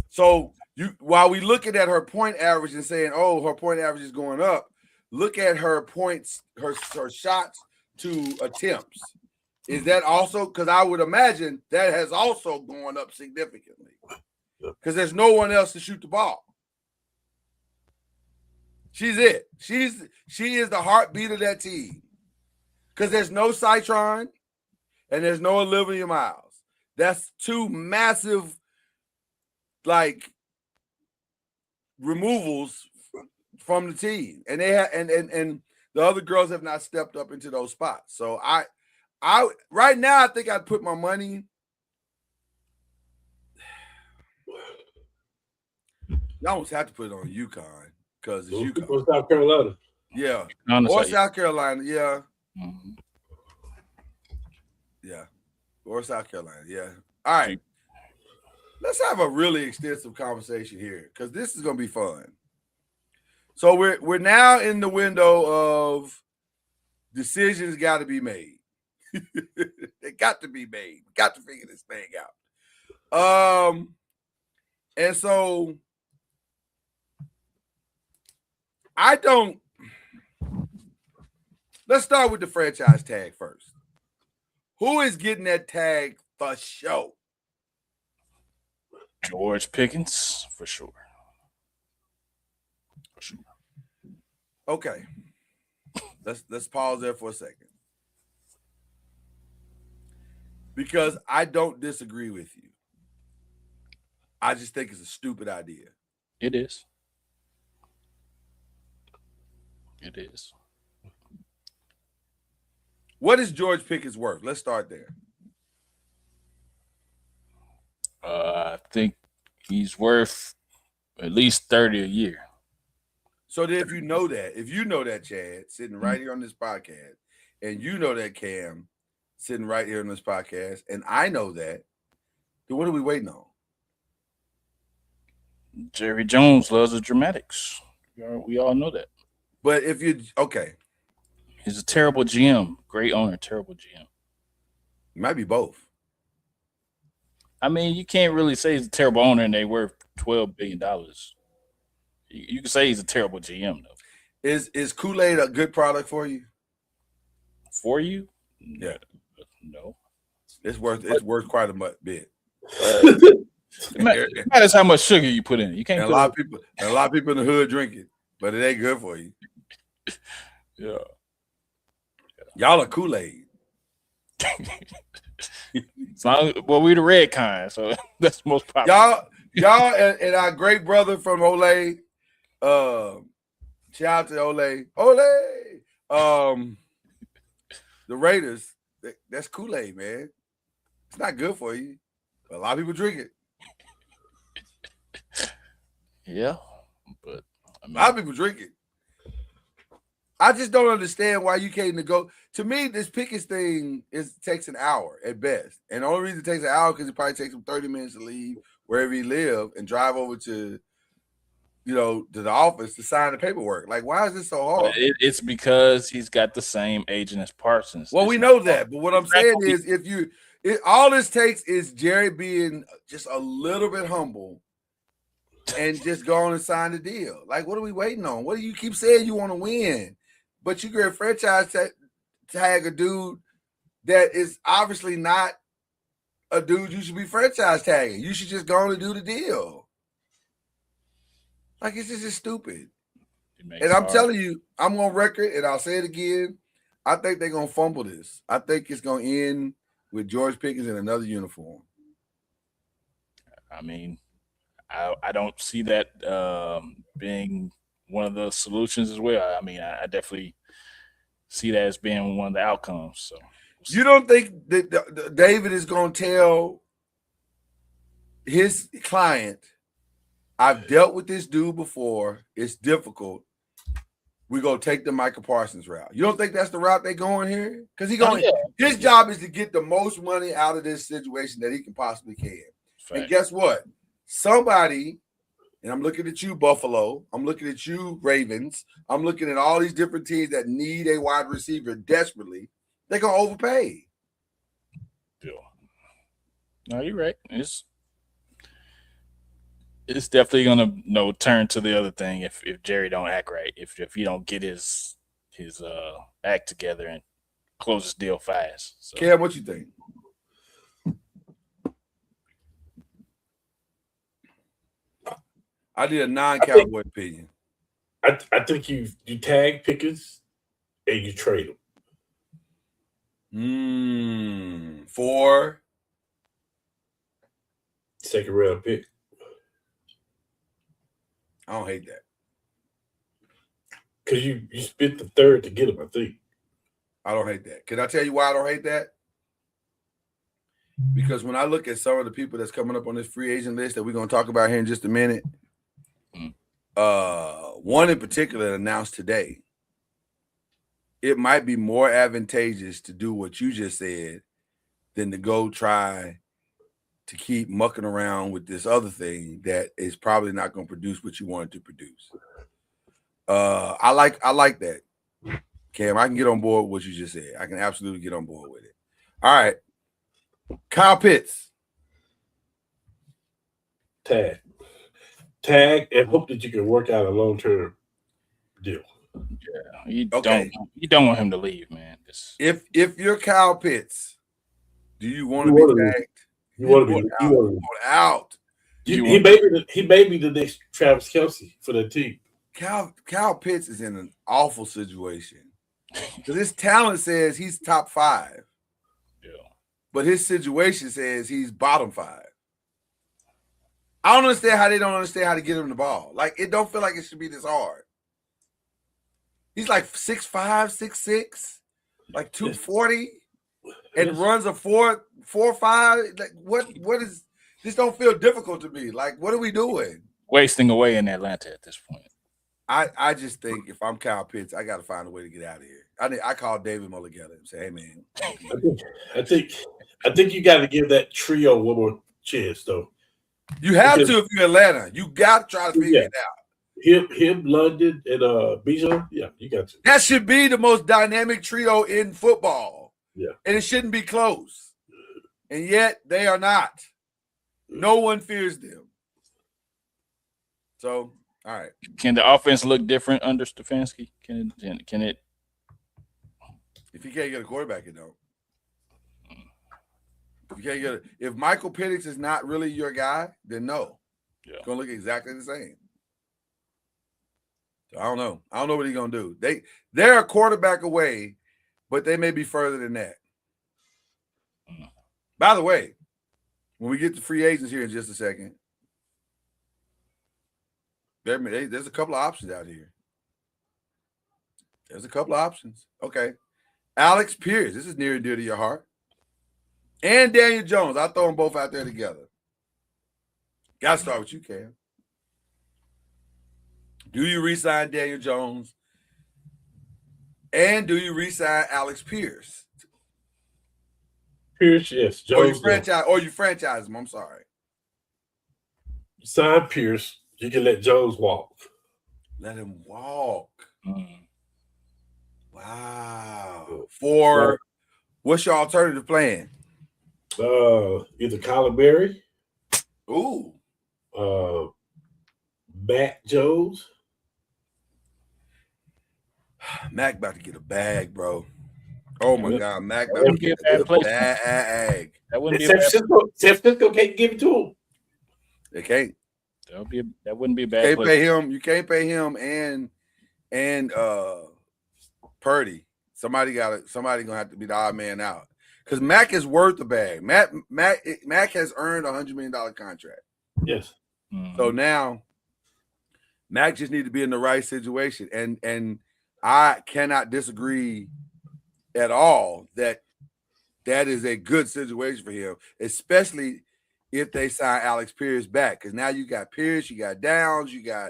So while we looking at her point average and saying, "Oh, her point average is going up," look at her points, her shots to attempts. Is that also? Because I would imagine that has also gone up significantly. Because there's no one else to shoot the ball. She's it. She is the heartbeat of that team. Because there's no Citron and there's no Olivia Miles. That's 2 massive, removals from the team. And they have and the other girls have not stepped up into those spots. So I right now I think I'd put my money. You almost have to put it on UConn. Because it's UConn. Or South Carolina. Yeah. Or South Carolina. Yeah. Mm-hmm. Yeah. Or South Carolina. Yeah. All right. Let's have a really extensive conversation here because this is going to be fun. So we're now in the window of decisions got to be made. They got to be made. We got to figure this thing out. And so let's start with the franchise tag first. Who is getting that tag for sure? George Pickens, for sure. structure. Okay. Let's pause there for a second. Because I don't disagree with you. I just think it's a stupid idea. It is. It is. What is George Pickett's worth? Let's start there. I think he's worth at least 30 a year. So that if you know that, Chad, sitting right here on this podcast, and you know that, Cam, sitting right here on this podcast, and I know that, then what are we waiting on? Jerry Jones loves the dramatics. We all know that. But if you okay, He's a terrible GM, great owner, terrible GM. it might be both. I mean, you can't really say he's a terrible owner and they worth $12 billion. You can say he's a terrible GM though. Is Kool-Aid a good product for you? For you? Yeah. No. It's worth quite a bit. It matters how much sugar you put in it. You can't And put a lot of people in the hood drink it, but it ain't good for you. Yeah. Y'all are Kool-Aid. Well, we the red kind, so that's most popular. Y'all and our great brother from Ole, shout out to Ole. The Raiders, that's Kool-Aid, man. It's not good for you, but a lot of people drink it. Yeah, but I mean, A lot of people drink it. I just don't understand why you can't go. To me, this Pickett's thing takes an hour at best. And the only reason it takes an hour because it probably takes him 30 minutes to leave wherever he live and drive over to the office to sign the paperwork. Like, why is this so hard? it's because he's got the same agent as Parsons. Well, we know that. But what I'm saying is all this takes is Jerry being just a little bit humble and just go on and sign the deal. Like, what are we waiting on? What do you keep saying you want to win? But you get a franchise tag a dude that is obviously not a dude you should be franchise tagging. You should just go on and do the deal. Like, it's just stupid. And I'm telling you, I'm on record, and I'll say it again. I think they're going to fumble this. I think it's going to end with George Pickens in another uniform. I mean, I don't see that being one of the solutions as well. I mean, I definitely see that as being one of the outcomes. So, you don't think that David is going to tell his client, I've dealt with this dude before, it's difficult, we're going to take the Micah Parsons route? You don't think that's the route they're going here? Because his job is to get the most money out of this situation that he can possibly can. And guess what? Somebody, and I'm looking at you, Buffalo, I'm looking at you, Ravens, I'm looking at all these different teams that need a wide receiver desperately, they're going to overpay. Yeah. No, you're right. It's definitely gonna turn to the other thing if Jerry don't act right, if he don't get his act together and close this deal fast. So. Cam, what you think? I did a non-Cowboy opinion. I think you tag Pickens and you trade him. For second round pick. I don't hate that. Because you spent the third to get him, I think. I don't hate that. Can I tell you why I don't hate that? Because when I look at some of the people that's coming up on this free agent list that we're going to talk about here in just a minute, one in particular announced today, it might be more advantageous to do what you just said than to go try to keep mucking around with this other thing that is probably not going to produce what you want it to produce. I like that, Cam. I can get on board with what you just said. I can absolutely get on board with it. All right. Kyle Pitts. Tag and hope that you can work out a long-term deal. Yeah, you don't want him to leave, man. If you're Kyle Pitts, do you want to be tagged? You want to be out. He may be the next Travis Kelce for the team. Kyle Pitts is in an awful situation because his talent says he's top 5. Yeah. But his situation says he's bottom 5. I don't understand how they don't understand how to get him the ball. Like, it don't feel like it should be this hard. He's like 6'5", 6'6", like 240, and runs a 4.5. Like, what is this? Don't feel difficult to me. Like, what are we doing? Wasting away in Atlanta at this point. I just think if I'm Kyle Pitts, I got to find a way to get out of here. I call David Mulligetta and say, "Hey, man." I think you got to give that trio one more chance, though. You have to if you're Atlanta. You got to try to figure it out. Him, London, and Bijan. Yeah, you got to. That should be the most dynamic trio in football. Yeah, and it shouldn't be close. And yet they are not. No one fears them. So, all right. Can the offense look different under Stefanski? Can it? If you can't get a quarterback, it don't. If you can't get it, if Michael Penix is not really your guy, then no. Yeah. It's gonna look exactly the same. So I don't know. I don't know what he's gonna do. They're a quarterback away, but they may be further than that. By the way, when we get to free agents here in just a second, there's a couple of options out here. There's a couple of options. Okay. Alex Pierce, this is near and dear to your heart. And Daniel Jones. I'll throw them both out there together. Got to start with you, Cam. Do you re-sign Daniel Jones? And do you re-sign Alex Pierce? Pierce, yes. Jones, or you franchise him. I'm sorry. Sign Pierce. You can let Jones walk. Let him walk. Mm. Wow. For what's your alternative plan? Either Kyler Berry. Ooh. Matt Jones. Mac about to get a bag, bro. Oh my God, Mac about to get a bag. That wouldn't be San Francisco can't give it to him. They can't. That wouldn't be a bad. You can't pay him and Purdy. Somebody gonna have to be the odd man out. Because Mac is worth the bag. Mac has earned $100 million contract. Yes. Mm-hmm. So now Mac just needs to be in the right situation. And I cannot disagree at all that is a good situation for him, especially if they sign Alex Pierce back. Because now you got Pierce, you got Downs, you got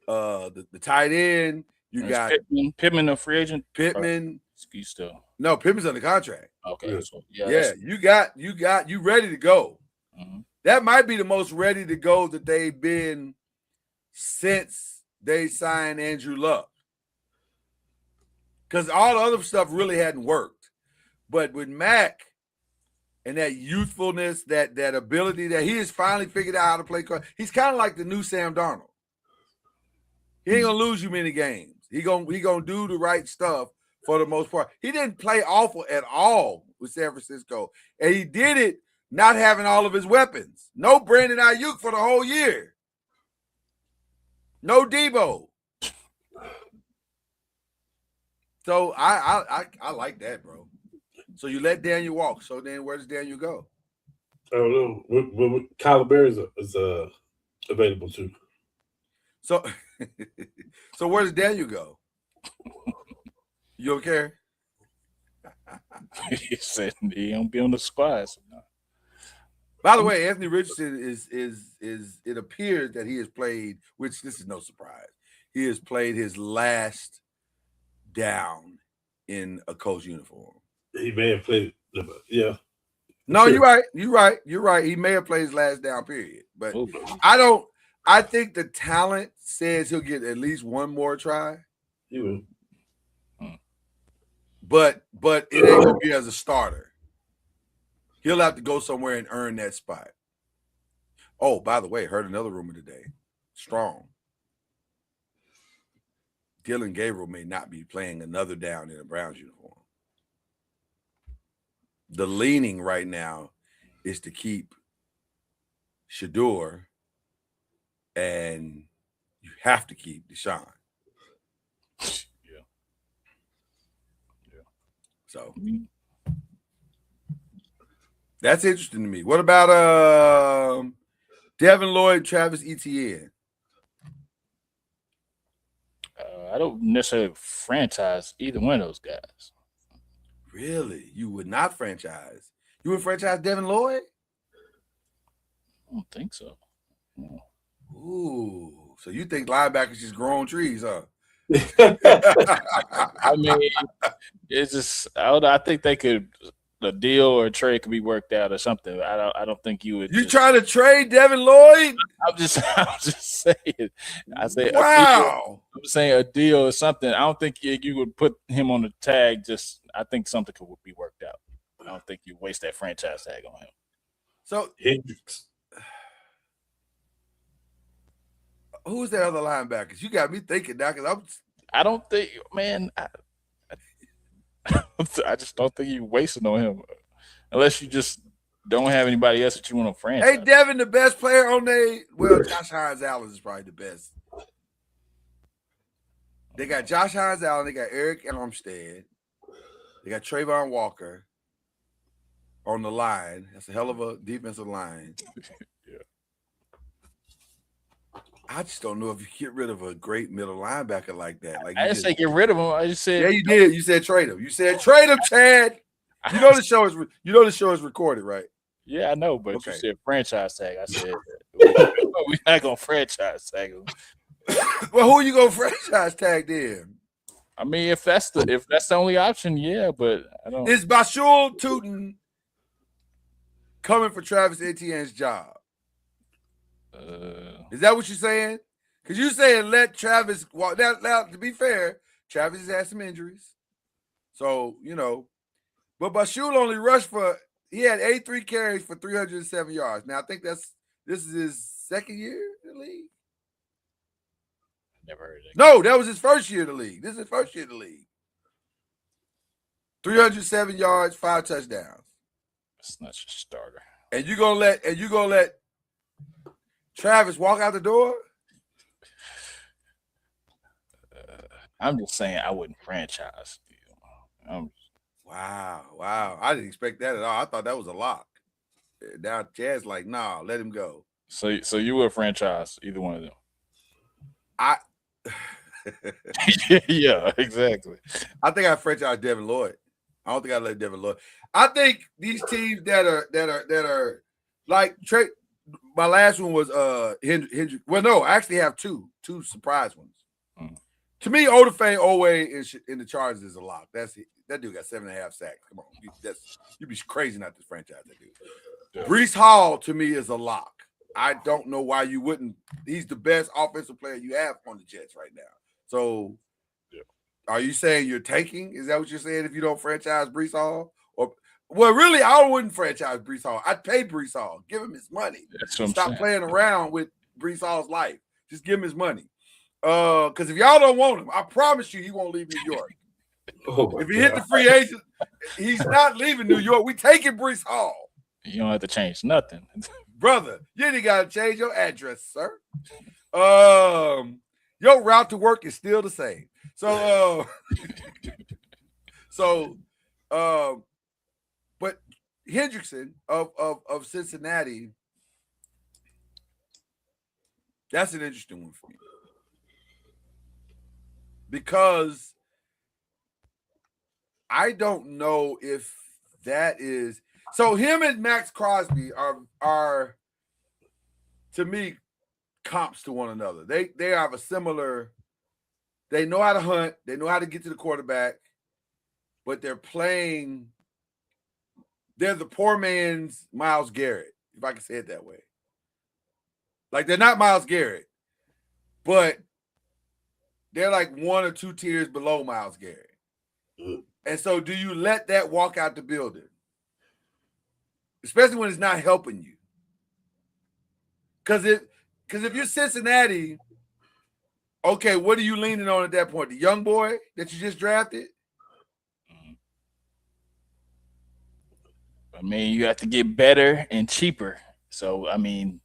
the tight end, you got Pittman, a free agent. Pittman. Ski still. No, Pittman's under contract. Okay. Yeah. So, you ready to go. Mm-hmm. That might be the most ready to go that they've been since they signed Andrew Luck. Because all the other stuff really hadn't worked. But with Mac and that youthfulness, that ability that he has finally figured out how to play, he's kind of like the new Sam Darnold. He ain't gonna lose you many games. He gonna do the right stuff for the most part. He didn't play awful at all with San Francisco. And he did it not having all of his weapons. No Brandon Ayuk for the whole year. No Debo. So I like that, bro. So you let Daniel walk. So then where does Daniel go? I don't know. Kyler Berry is available too. So where does Daniel go? You don't care? He said he don't be on the squad. So no. By the way, Anthony Richardson is it appears that he has played, which this is no surprise. He has played his last down in a Colts uniform. He may have played, yeah. No, sure. You're right. He may have played his last down period, but I think the talent says he'll get at least one more try. He will. But it ain't gonna be as a starter. He'll have to go somewhere and earn that spot. Oh, by the way, heard another rumor today. Strong. Dylan Gabriel may not be playing another down in a Browns uniform. The leaning right now is to keep Shador, and you have to keep Deshaun. So that's interesting to me. What about Devin Lloyd, Travis Etienne? I don't necessarily franchise either one of those guys. Really? You would not franchise? You would franchise Devin Lloyd? I don't think so. No. Ooh, so you think linebackers just growing trees, huh? I mean, it's just I think they could a deal or a trade could be worked out or something. I don't think you would. You trying to trade Devin Lloyd? I'm just saying. I say wow. I'm saying a deal or something. I don't think you would put him on the tag. I think something could be worked out. I don't think you waste that franchise tag on him. So Hendricks. Who's that other linebackers? You got me thinking now because I don't think, man. I just don't think you wasting on him unless you just don't have anybody else that you want to franchise. Hey, Devin, the best player on Josh Hines Allen is probably the best. They got Josh Hines Allen. They got Eric Armstead. They got Trayvon Walker on the line. That's a hell of a defensive line. Yeah. I just don't know if you get rid of a great middle linebacker like that. Like I didn't say get rid of him. I just said, yeah, you did. You said trade him. You said trade him, Chad. You know the show is recorded, right? Yeah, I know, but Okay. you said franchise tag. I said we're not gonna franchise tag him. Well, who are you gonna franchise tag then? I mean, if that's the only option, yeah, but I don't. Is Bashul Tootin coming for Travis Etienne's job? Is that what you're saying? Because you're saying let Travis walk. Now, to be fair, Travis has had some injuries. So, but Bashul only rushed he had 83 carries for 307 yards. Now, I think this is his second year in the league. Never heard of that. No, that was his first year in the league. This is his first year in the league. 307 yards, 5 touchdowns. That's not your starter. And you're gonna let Travis walk out the door? I'm just saying I wouldn't franchise. Wow. I didn't expect that at all. I thought that was a lock. Now Chad's like, nah, let him go. So you would franchise either one of them? Yeah, exactly. I think I franchise Devin Lloyd. I don't think I let Devin Lloyd. I think these teams that are like trade. My last one was Hendrick. Well, no, I actually have two surprise ones. To me, Odafe Owe in the Chargers is a lock. That dude got 7.5 sacks. Come on, you'd be crazy not to franchise that dude. Yeah. Breece Hall to me is a lock. I don't know why you wouldn't. He's the best offensive player you have on the Jets right now. So, yeah. Are you saying you're tanking? Is that what you're saying if you don't franchise Breece Hall? Well, really, I wouldn't franchise Breece Hall. I'd pay Breece Hall. Give him his money. Stop playing around with Breece Hall's life. Just give him his money. Because if y'all don't want him, I promise you he won't leave New York. If he hit the free agent, he's not leaving New York. We taking Breece Hall. You don't have to change nothing. Brother, you ain't got to change your address, sir. Your route to work is still the same. But Hendrickson of Cincinnati, that's an interesting one for me. Because I don't know if that is so. Him and Max Crosby are to me comps to one another. They have a similar. They know how to hunt. They know how to get to the quarterback, but they're playing. They're the poor man's Myles Garrett, if I can say it that way. Like they're not Myles Garrett, but they're like 1 or 2 tiers below Myles Garrett. And so do you let that walk out the building? Especially when it's not helping you. Because if you're Cincinnati, okay, what are you leaning on at that point? The young boy that you just drafted? I mean, you have to get better and cheaper. So, I mean,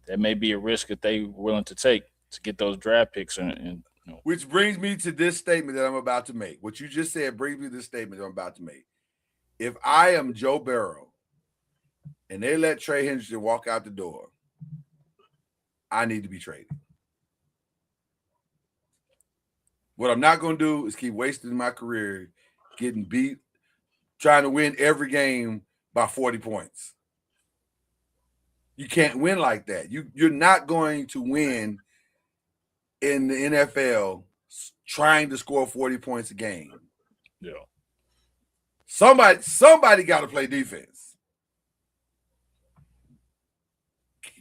that may be a risk that they're willing to take to get those draft picks and No. Which brings me to this statement that I'm about to make. What you just said brings me to this statement that I'm about to make. If I am Joe Burrow and they let Trey Hendrickson walk out the door, I need to be traded. What I'm not going to do is keep wasting my career getting beat, trying to win every game by 40 points. You can't win like that. You're not going to win in the NFL trying to score 40 points a game. Yeah. Somebody got to play defense.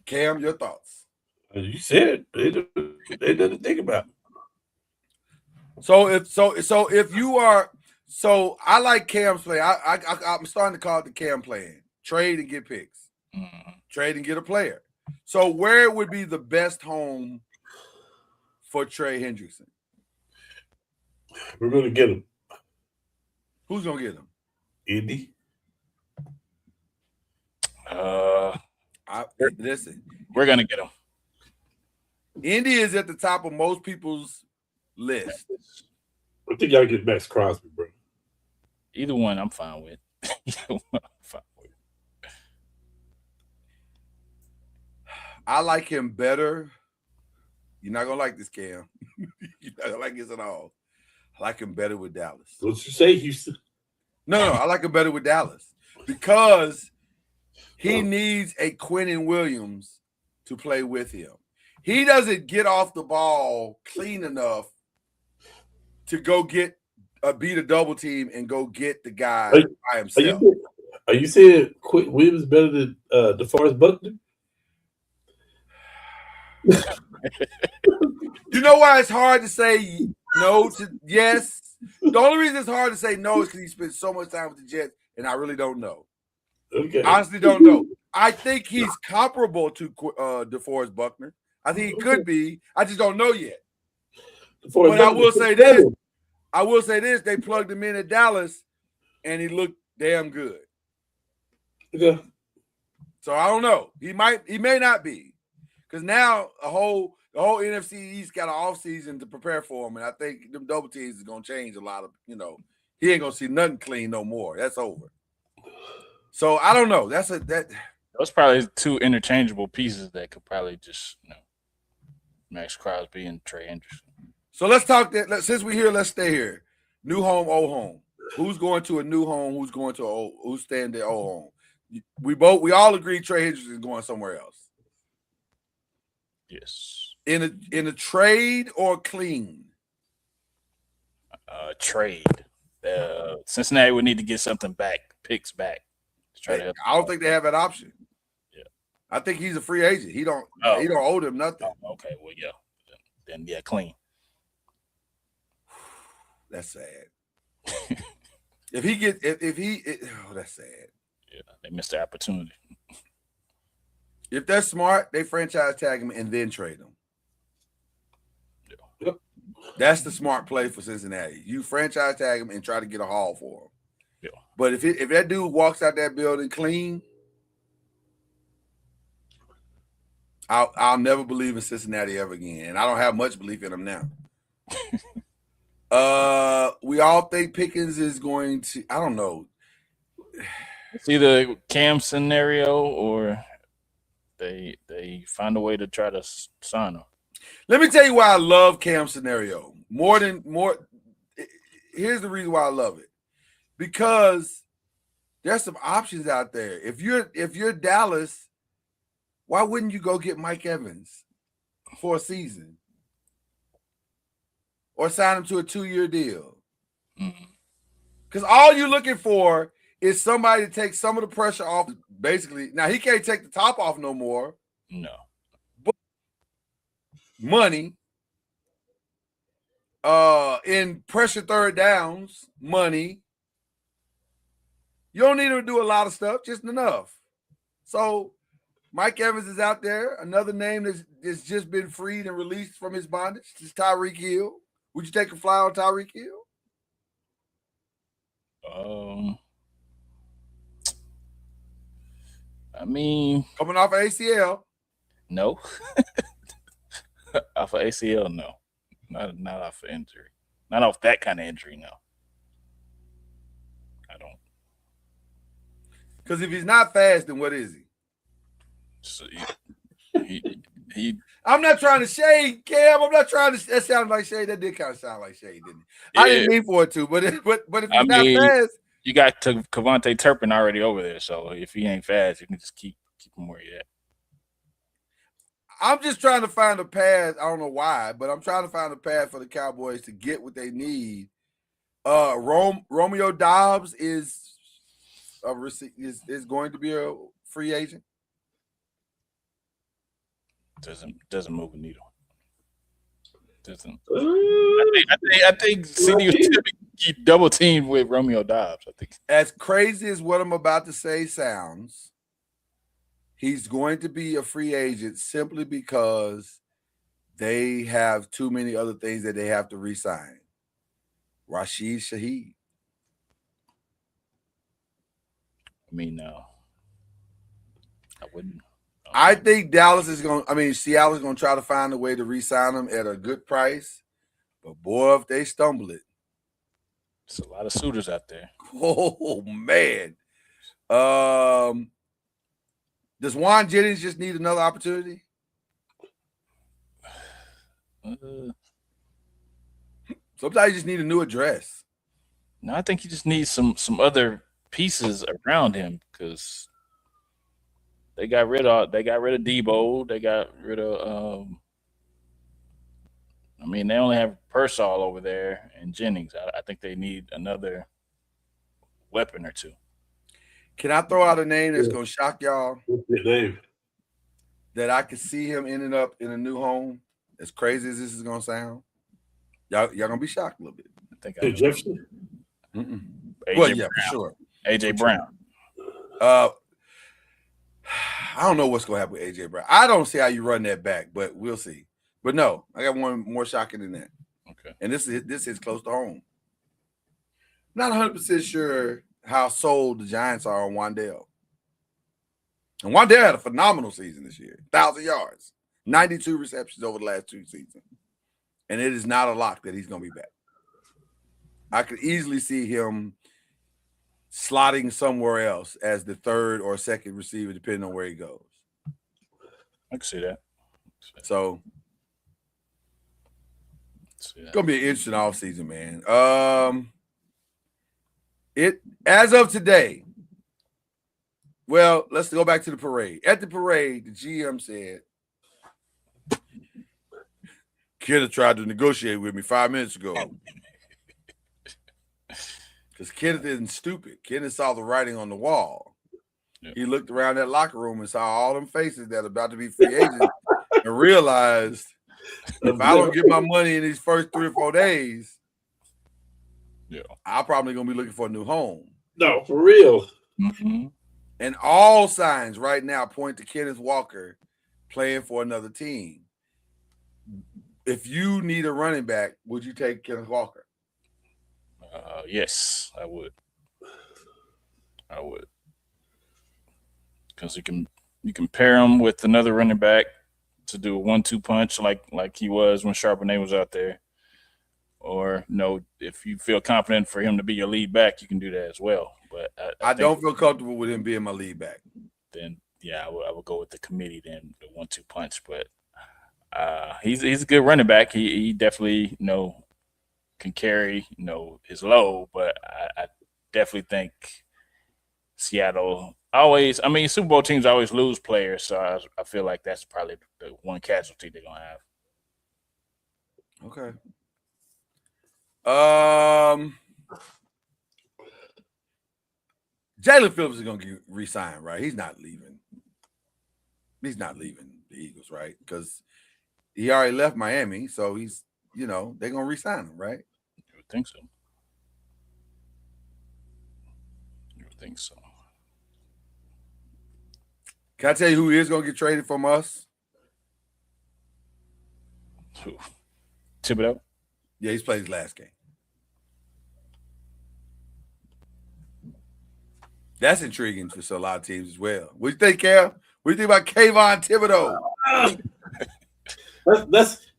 Cam, your thoughts? You said it. They didn't think about it. So if you are, so I like Cam's play. I'm starting to call it the Cam plan. Trade and get picks. Mm-hmm. Trade and get a player. So where would be the best home for Trey Hendrickson? We're gonna get him. Who's gonna get him? Indy. Listen, We're gonna get him. Indy is at the top of most people's list. I think y'all get Max Crosby, bro. Either one, I'm fine with. Either one, I'm fine with. I like him better. You're not gonna like this, Cam. You're not gonna like this at all. I like him better with Dallas. What you say, Houston? No, I like him better with Dallas because he needs a Quinnen Williams to play with him. He doesn't get off the ball clean enough to go beat a double team and go get the guy by himself. Are you saying Quinnen Williams is better than DeForest Buckner? You know why it's hard to say no to yes? The only reason it's hard to say no is because he spent so much time with the Jets, and I really don't know. Okay. Honestly, don't know. I think he's comparable to DeForest Buckner. I think he could be. I just don't know yet. But I will say this. They plugged him in at Dallas, and he looked damn good. Yeah. So I don't know. He may not be. Because now the whole NFC East got an offseason to prepare for him. And I think them double teams is going to change a lot of, he ain't going to see nothing clean no more. That's over. So I don't know. Those probably two interchangeable pieces that could probably just, Max Crosby and Trey Hendrickson. So let's talk that. Since we're here, let's stay here. New home, old home. Who's going to a new home? Who's staying their old home? We all agree Trey Hendrickson is going somewhere else. Yes. In a trade or clean? Trade. Cincinnati would need to get something back, picks back. To try to help. I don't think they have that option. Yeah. I think he's a free agent. He don't owe them nothing. Oh, okay, well, yeah. Then clean. That's sad. That's sad. Yeah, they missed the opportunity. If they're smart, they franchise tag him and then trade him. Yep. That's the smart play for Cincinnati. You franchise tag him and try to get a haul for him. Yeah. But if that dude walks out that building clean, I'll never believe in Cincinnati ever again. And I don't have much belief in them now. We all think Pickens is going to, I don't know. It's either Cam scenario or they find a way to try to sign him. Let me tell you why I love Cam scenario. Here's the reason why I love it. Because there's some options out there. If you're Dallas, why wouldn't you go get Mike Evans for a season? Or sign him to a 2-year deal? Because all you're looking for is somebody to take some of the pressure off. Basically, now he can't take the top off no more. No. But money. In pressure third downs, money. You don't need him to do a lot of stuff, just enough. So Mike Evans is out there. Another name that's just been freed and released from his bondage is Tyreek Hill. Would you take a fly on Tyreek Hill? I mean, coming off of ACL. No. Off of ACL, no. Not off of injury. Not off that kind of injury, no. I don't. Because if he's not fast, then what is he? So he I'm not trying to shade, Cam. I'm not trying to. That sounded like shade. That did kind of sound like shade, didn't it? I didn't mean for it to, but if he's not fast, you got Kevontae Turpin already over there. So if he ain't fast, you can just keep him where you at. I'm just trying to find a path. I don't know why, but I'm trying to find a path for the Cowboys to get what they need. Romeo Dobbs is going to be a free agent. Doesn't move a needle. Doesn't. I think CD was keep double teamed with Romeo Dobbs. I think as crazy as what I'm about to say sounds, he's going to be a free agent simply because they have too many other things that they have to re-sign. Rashid Shaheed. I mean, no, I wouldn't. I think Seattle is going to try to find a way to re-sign him at a good price. But boy, if they stumble it. There's a lot of suitors out there. Oh, man. Does Juan Jennings just need another opportunity? Sometimes you just need a new address. No, I think he just needs some other pieces around him because they got rid of Debo. They got rid of they only have Pearsall over there and Jennings. I think they need another weapon or two. Can I throw out a name that's going to shock y'all? What's your name? That I could see him ending up in a new home. As crazy as this is going to sound, y'all going to be shocked a little bit. I think Jefferson? Well, yeah, for sure. AJ Brown. I don't know what's going to happen with AJ Brown. I don't see how you run that back, but we'll see. But no, I got one more shocking than that. Okay. And this is close to home. Not 100% sure how sold the Giants are on Wan'Dale. And Wan'Dale had a phenomenal season this year. 1,000 yards, 92 receptions over the last 2 seasons. And it is not a lock that he's going to be back. I could easily see him slotting somewhere else as the third or second receiver, depending on where he goes. I can see that. So it's going to be an interesting offseason, man. It as of today, well, let's go back to the parade. At the parade, the GM said, Kenneth tried to negotiate with me 5 minutes ago. Because Kenneth isn't stupid. Kenneth saw the writing on the wall. Yep. He looked around that locker room and saw all them faces that are about to be free agents and realized if I don't get my money in these first 3 or 4 days, I'm probably going to be looking for a new home. No, for real. Mm-hmm. And all signs right now point to Kenneth Walker playing for another team. If you need a running back, would you take Kenneth Walker? Yes, I would. Because you can pair him with another running back to do a 1-2 punch like he was when Charbonnet was out there. Or if you feel confident for him to be your lead back, you can do that as well. But I don't feel comfortable with him being my lead back. Then I would go with the committee then, the 1-2 punch. But he's a good running back. He definitely can carry his load. But I definitely think Seattle always. I mean, Super Bowl teams always lose players, so I feel like that's probably the one casualty they're gonna have. Okay. Jalen Phillips is going to get re-signed, right? He's not leaving. He's not leaving the Eagles, right? Because he already left Miami, so he's, they're going to re-sign him, right? You would think so. You would think so. Can I tell you who is going to get traded from us? Who? Thibodeau? Yeah, he's played his last game. That's intriguing for a lot of teams as well. What do you think, Cal? What do you think about Kayvon Thibodeau?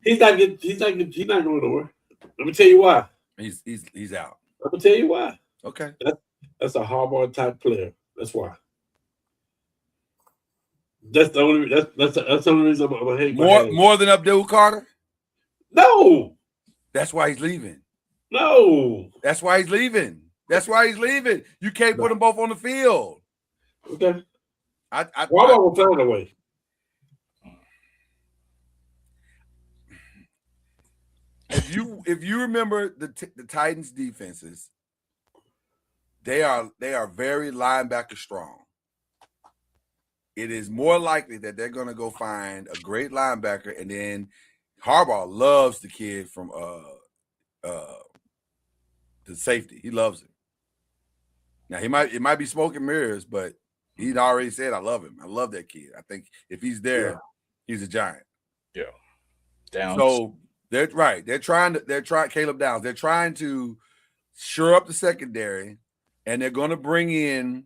He's not going nowhere. Let me tell you why. He's out. Let me tell you why. Okay. That's a Harbaugh type player. That's why. That's the only. That's the only reason I'm gonna hang my hat. More than Abdul Carter. No. That's why he's leaving. No. That's why he's leaving. That's why he's leaving. You can't put them both on the field. Okay. Harbaugh will find a way. If you remember the Titans defenses, they are very linebacker strong. It is more likely that they're going to go find a great linebacker, and then Harbaugh loves the kid from the safety. He loves him. Now it might be smoke and mirrors, but he'd already said, "I love him. I love that kid. I think if he's there, he's a giant." Yeah. Downs. So they're right. They're trying Caleb Downs. They're trying to shore up the secondary, and they're going to bring in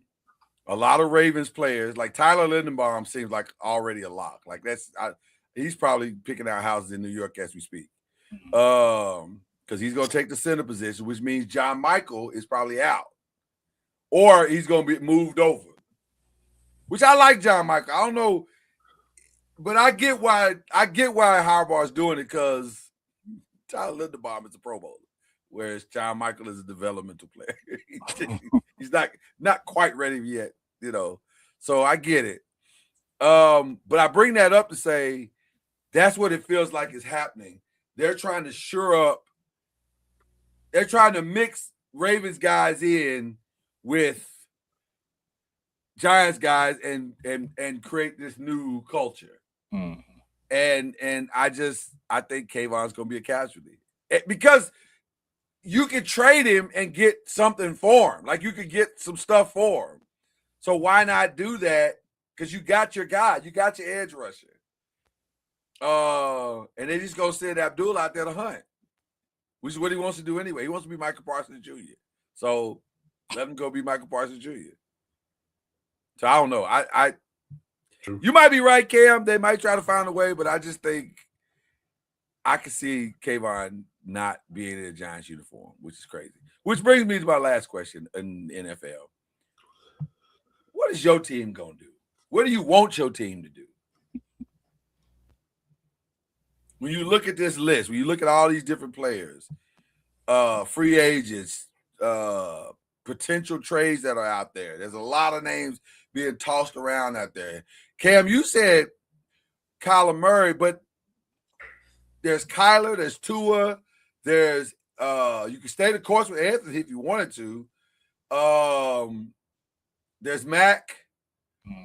a lot of Ravens players. Like Tyler Lindenbaum seems like already a lock. Like he's probably picking out houses in New York as we speak. Because he's going to take the center position, which means John Michael is probably out, or he's going to be moved over. Which I like John Michael. I don't know, but I get why Harbaugh is doing it, because Tyler Linderbaum is a Pro Bowler, whereas John Michael is a developmental player. He's not quite ready yet, So I get it. But I bring that up to say that's what it feels like is happening. They're trying to shore up. They're trying to mix Ravens guys in with Giants guys and create this new culture. Mm. And I think Kayvon's going to be a casualty, because you could trade him and get something for him. Like you could get some stuff for him. So why not do that? Because you got your guy, you got your edge rusher. And then he's going to send Abdul out there to hunt, which is what he wants to do anyway. He wants to be Michael Parsons Jr. So let him go be Michael Parsons Jr. So I don't know. You might be right, Cam. They might try to find a way, but I just think I could see Kayvon not being in a Giants uniform, which is crazy. Which brings me to my last question in NFL. What is your team going to do? What do you want your team to do? When you look at this list, when you look at all these different players, free agents, potential trades that are out there, there's a lot of names being tossed around out there. Cam, you said Kyler Murray, but there's Kyler, there's Tua, there's you can stay the course with Anthony if you wanted to. There's Mac.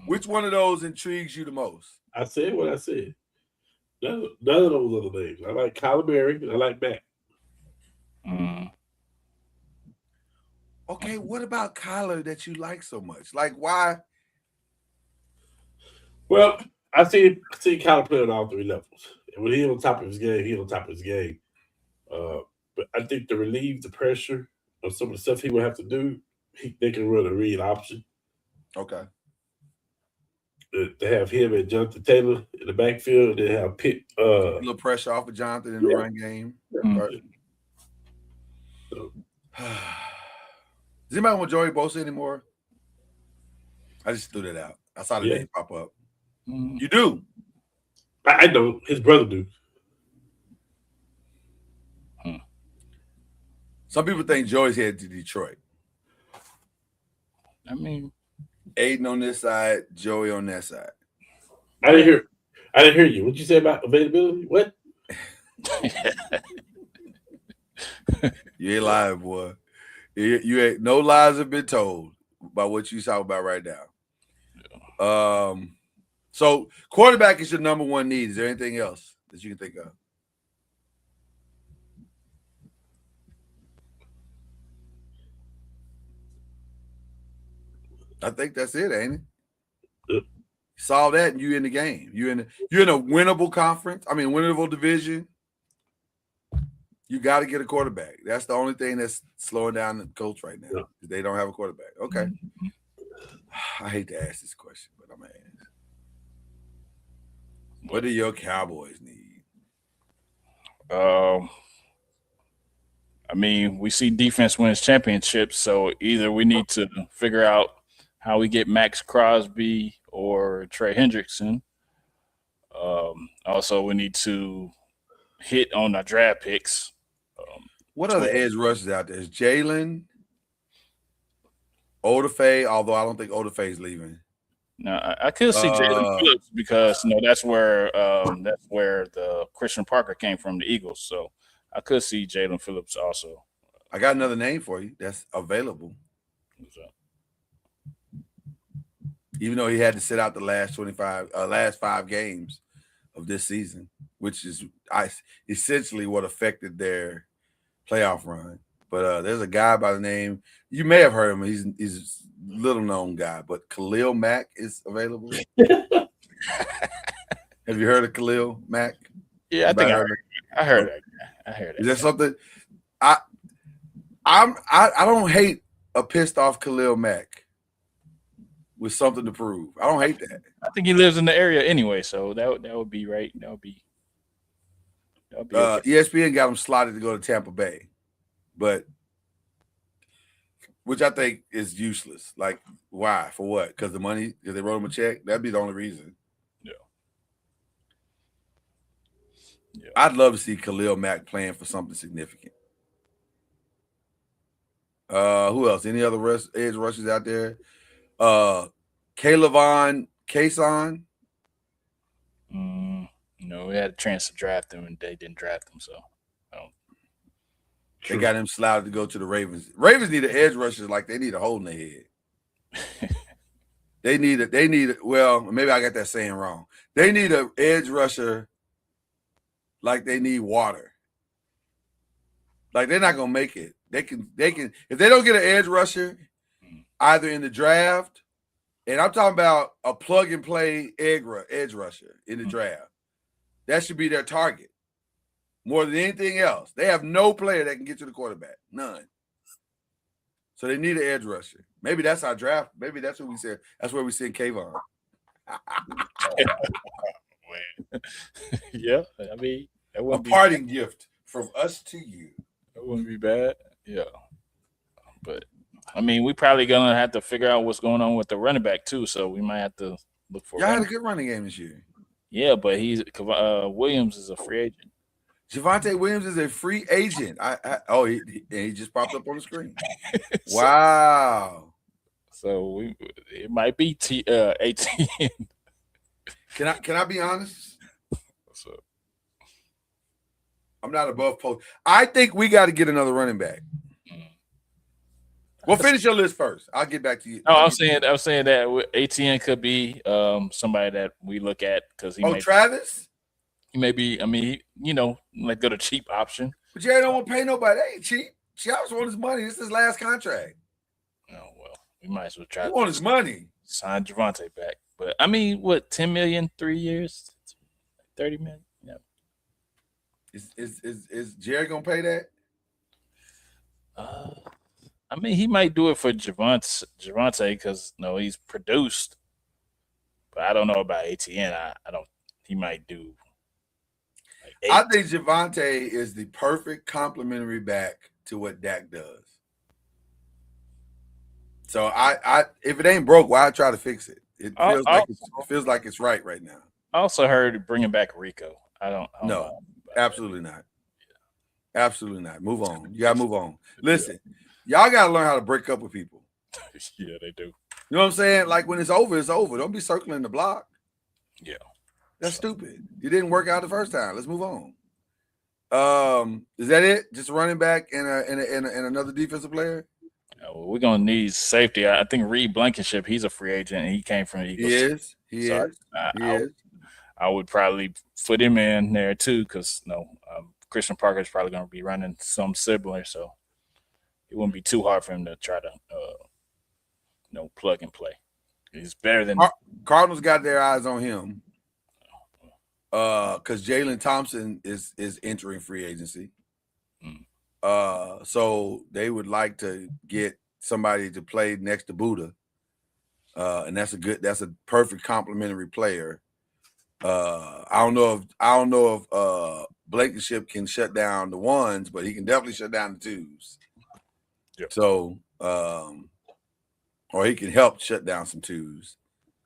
Which one of those intrigues you the most? I said what I said. None of those other names. I like Kyler Murray and I like Mac. Okay, what about Kyler that you like so much? Like, why? Well, I see Kyler play on all three levels. And when he's on top of his game, he's on top of his game. But I think to relieve the pressure of some of the stuff he will have to do, they can run a read option. Okay. To have him and Jonathan Taylor in the backfield, they have Pitt. A little pressure off of Jonathan in the run game. Right. So, does anybody want Joey Bosa anymore? I just threw that out. I saw the name pop up. You do? I know. His brother do. Some people think Joey's headed to Detroit. I mean, Aiden on this side, Joey on that side. I didn't hear you. What'd you say about availability? What? You ain't lying, boy. You ain't, no lies have been told about what you talking about right now. So quarterback is your number one need. Is there anything else that you can think of? I think that's it, ain't it? Yep. Saw that and you in the game. You're in a winnable conference. I mean, winnable division. You got to get a quarterback. That's the only thing that's slowing down the coach right now. Yep. They don't have a quarterback. Okay. I hate to ask this question, but I'm gonna ask. What do your Cowboys need? I mean, we see defense wins championships, so either we need to figure out how we get Max Crosby or Trey Hendrickson. Also, we need to hit on our draft picks. What other edge rushers out there? Is Jalen, Odafe, although I don't think Odafe's leaving. Now, I could see Jalen Phillips because that's where the Christian Parker came from, the Eagles. So I could see Jalen Phillips also. I got another name for you that's available. Even though he had to sit out the last 5 games of this season, which is essentially what affected their playoff run. But there's a guy by the name, you may have heard him. He's a little known guy, but Khalil Mack is available. Have you heard of Khalil Mack? Yeah, I think I heard that. I heard that. Is that something? I don't hate a pissed off Khalil Mack with something to prove. I don't hate that. I think he lives in the area anyway, so that would be right. That would be okay. ESPN got him slotted to go to Tampa Bay, but which I think is useless. Like, why? For what? Because the money? Because they wrote him a check? That'd be the only reason. Yeah. I'd love to see Khalil Mack playing for something significant. Who else? Any other edge rushers out there? Kaylavon Kason. No, we had a chance to draft him, and they didn't draft him, so I don't. They got him slotted to go to the Ravens. Ravens need an edge rusher like they need a hole in their head. They need well, maybe I got that saying wrong. They need an edge rusher like they need water. Like they're not gonna make it. They can if they don't get an edge rusher either in the draft, and I'm talking about a plug and play edge rusher in the draft. That should be their target more than anything else. They have no player that can get to the quarterback. None. So they need an edge rusher. Maybe that's our draft. Maybe that's what we said. That's where we send Kayvon. Yeah, I mean, a parting gift from us to you. That wouldn't be bad. Yeah, but I mean, we probably gonna have to figure out what's going on with the running back too. So we might have to look for. Y'all had a good running game this year. Yeah, but Williams is a free agent. Javonte Williams is a free agent. He just popped up on the screen. Wow. So it might be 18. Can I be honest? What's up? I'm not above post. I think we got to get another running back. Well, finish your list first. I'll get back to you. No, I'm saying that ATN could be somebody that we look at because he. Travis. He may be. I mean, like go the cheap option. But Jerry don't want to pay nobody. They ain't cheap. Travis wants his money. This is his last contract. Oh well, we might as well try. He wants his money. Sign Javonte back, but I mean, what 10 million, 3 years, 30 million. Yeah. Is Jerry gonna pay that? I mean, he might do it for Javonte because he's produced, but I don't know about ATN. I don't. He might do. I think Javonte is the perfect complementary back to what Dak does. So I if it ain't broke, why try to fix it? It feels like it's right now. I also heard bringing back Rico. I don't know. Absolutely not. Yeah. Absolutely not. Move on. You gotta move on. Listen. Y'all got to learn how to break up with people. Yeah, they do. You know what I'm saying? Like when it's over, it's over. Don't be circling the block. Yeah. That's stupid. You didn't work out the first time. Let's move on. Is that it? Just a running back and another defensive player? We're going to need safety. I think Reed Blankenship, he's a free agent, and he came from the Eagles. He is. I would probably put him in there too because Christian Parker is probably going to be running some similar, so it wouldn't be too hard for him to try to, plug and play. He's better than Cardinals got their eyes on him because Jalen Thompson is entering free agency. So they would like to get somebody to play next to Buddha, and that's a perfect complementary player. I don't know if Blankenship can shut down the ones, but he can definitely shut down the twos. Yep. So, or he can help shut down some twos.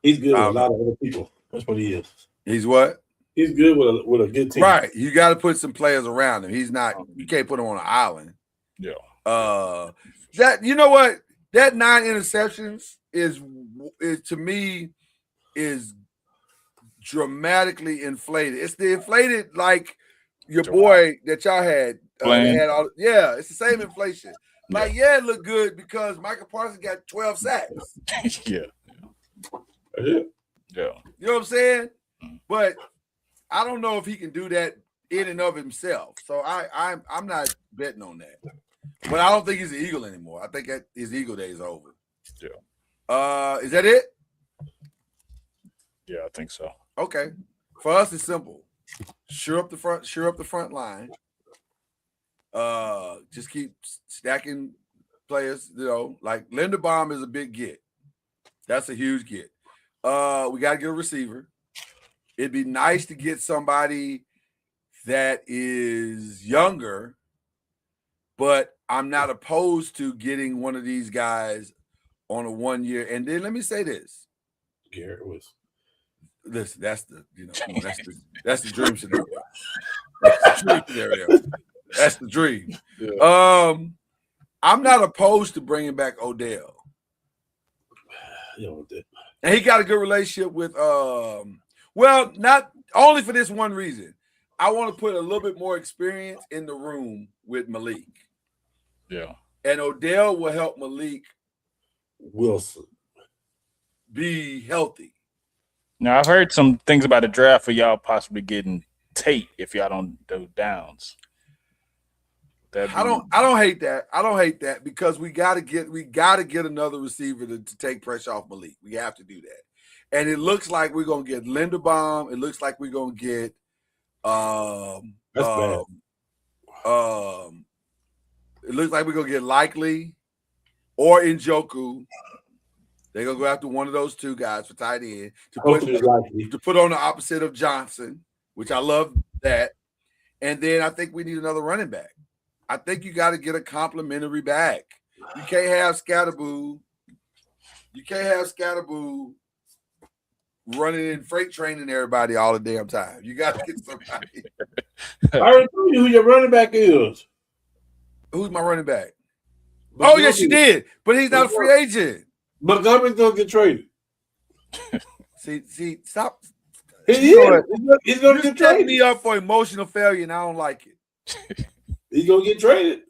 He's good with a lot of other people. That's what he is. He's what? He's good with a good team. Right. You got to put some players around him. He's not. You can't put him on an island. Yeah. That you know what? That 9 interceptions is to me is dramatically inflated. It's the inflated like your boy that y'all had all. Yeah, it's the same inflation. Like, yeah, it looked good because Michael Parsons got 12 sacks. Yeah. Yeah. Yeah. You know what I'm saying? But I don't know if he can do that in and of himself. So I'm not betting on that. But I don't think he's an Eagle anymore. I think that his Eagle day is over. Yeah. Is that it? Yeah, I think so. Okay. For us, it's simple. Sure up the front line. Just keep stacking players, you know, like Linderbaum is a big get. That's a huge get. We got to get a receiver. It'd be nice to get somebody that is younger, but I'm not opposed to getting one of these guys on a 1 year. And then let me say this. Garrett was. Listen, that's the dream scenario. That's the dream scenario. That's the dream. Yeah. I'm not opposed to bringing back Odell. And he got a good relationship with well, not only for this one reason. I want to put a little bit more experience in the room with Malik. Yeah. And Odell will help Malik Wilson be healthy. Now I've heard some things about the draft for y'all possibly getting Tate if y'all don't do Downs. I don't hate that. I don't hate that because we gotta get another receiver to take pressure off Malik. We have to do that. And it looks like we're gonna get Linderbaum. It looks like we're gonna get That's bad. It looks like we're gonna get Likely or Njoku. They're gonna go after one of those two guys for tight end to put on the opposite of Johnson, which I love that. And then I think we need another running back. I think you got to get a complimentary back. You can't have Scatterboo. You can't have Scatterboo running in freight training everybody all the damn time. You got to get somebody. I already told you who your running back is. Who's my running back? Oh, yes, you did. But he's not a free agent. Montgomery's going to get traded. See, stop. He's going to get setting traded. me up for emotional failure, and I don't like it. He's going to get traded.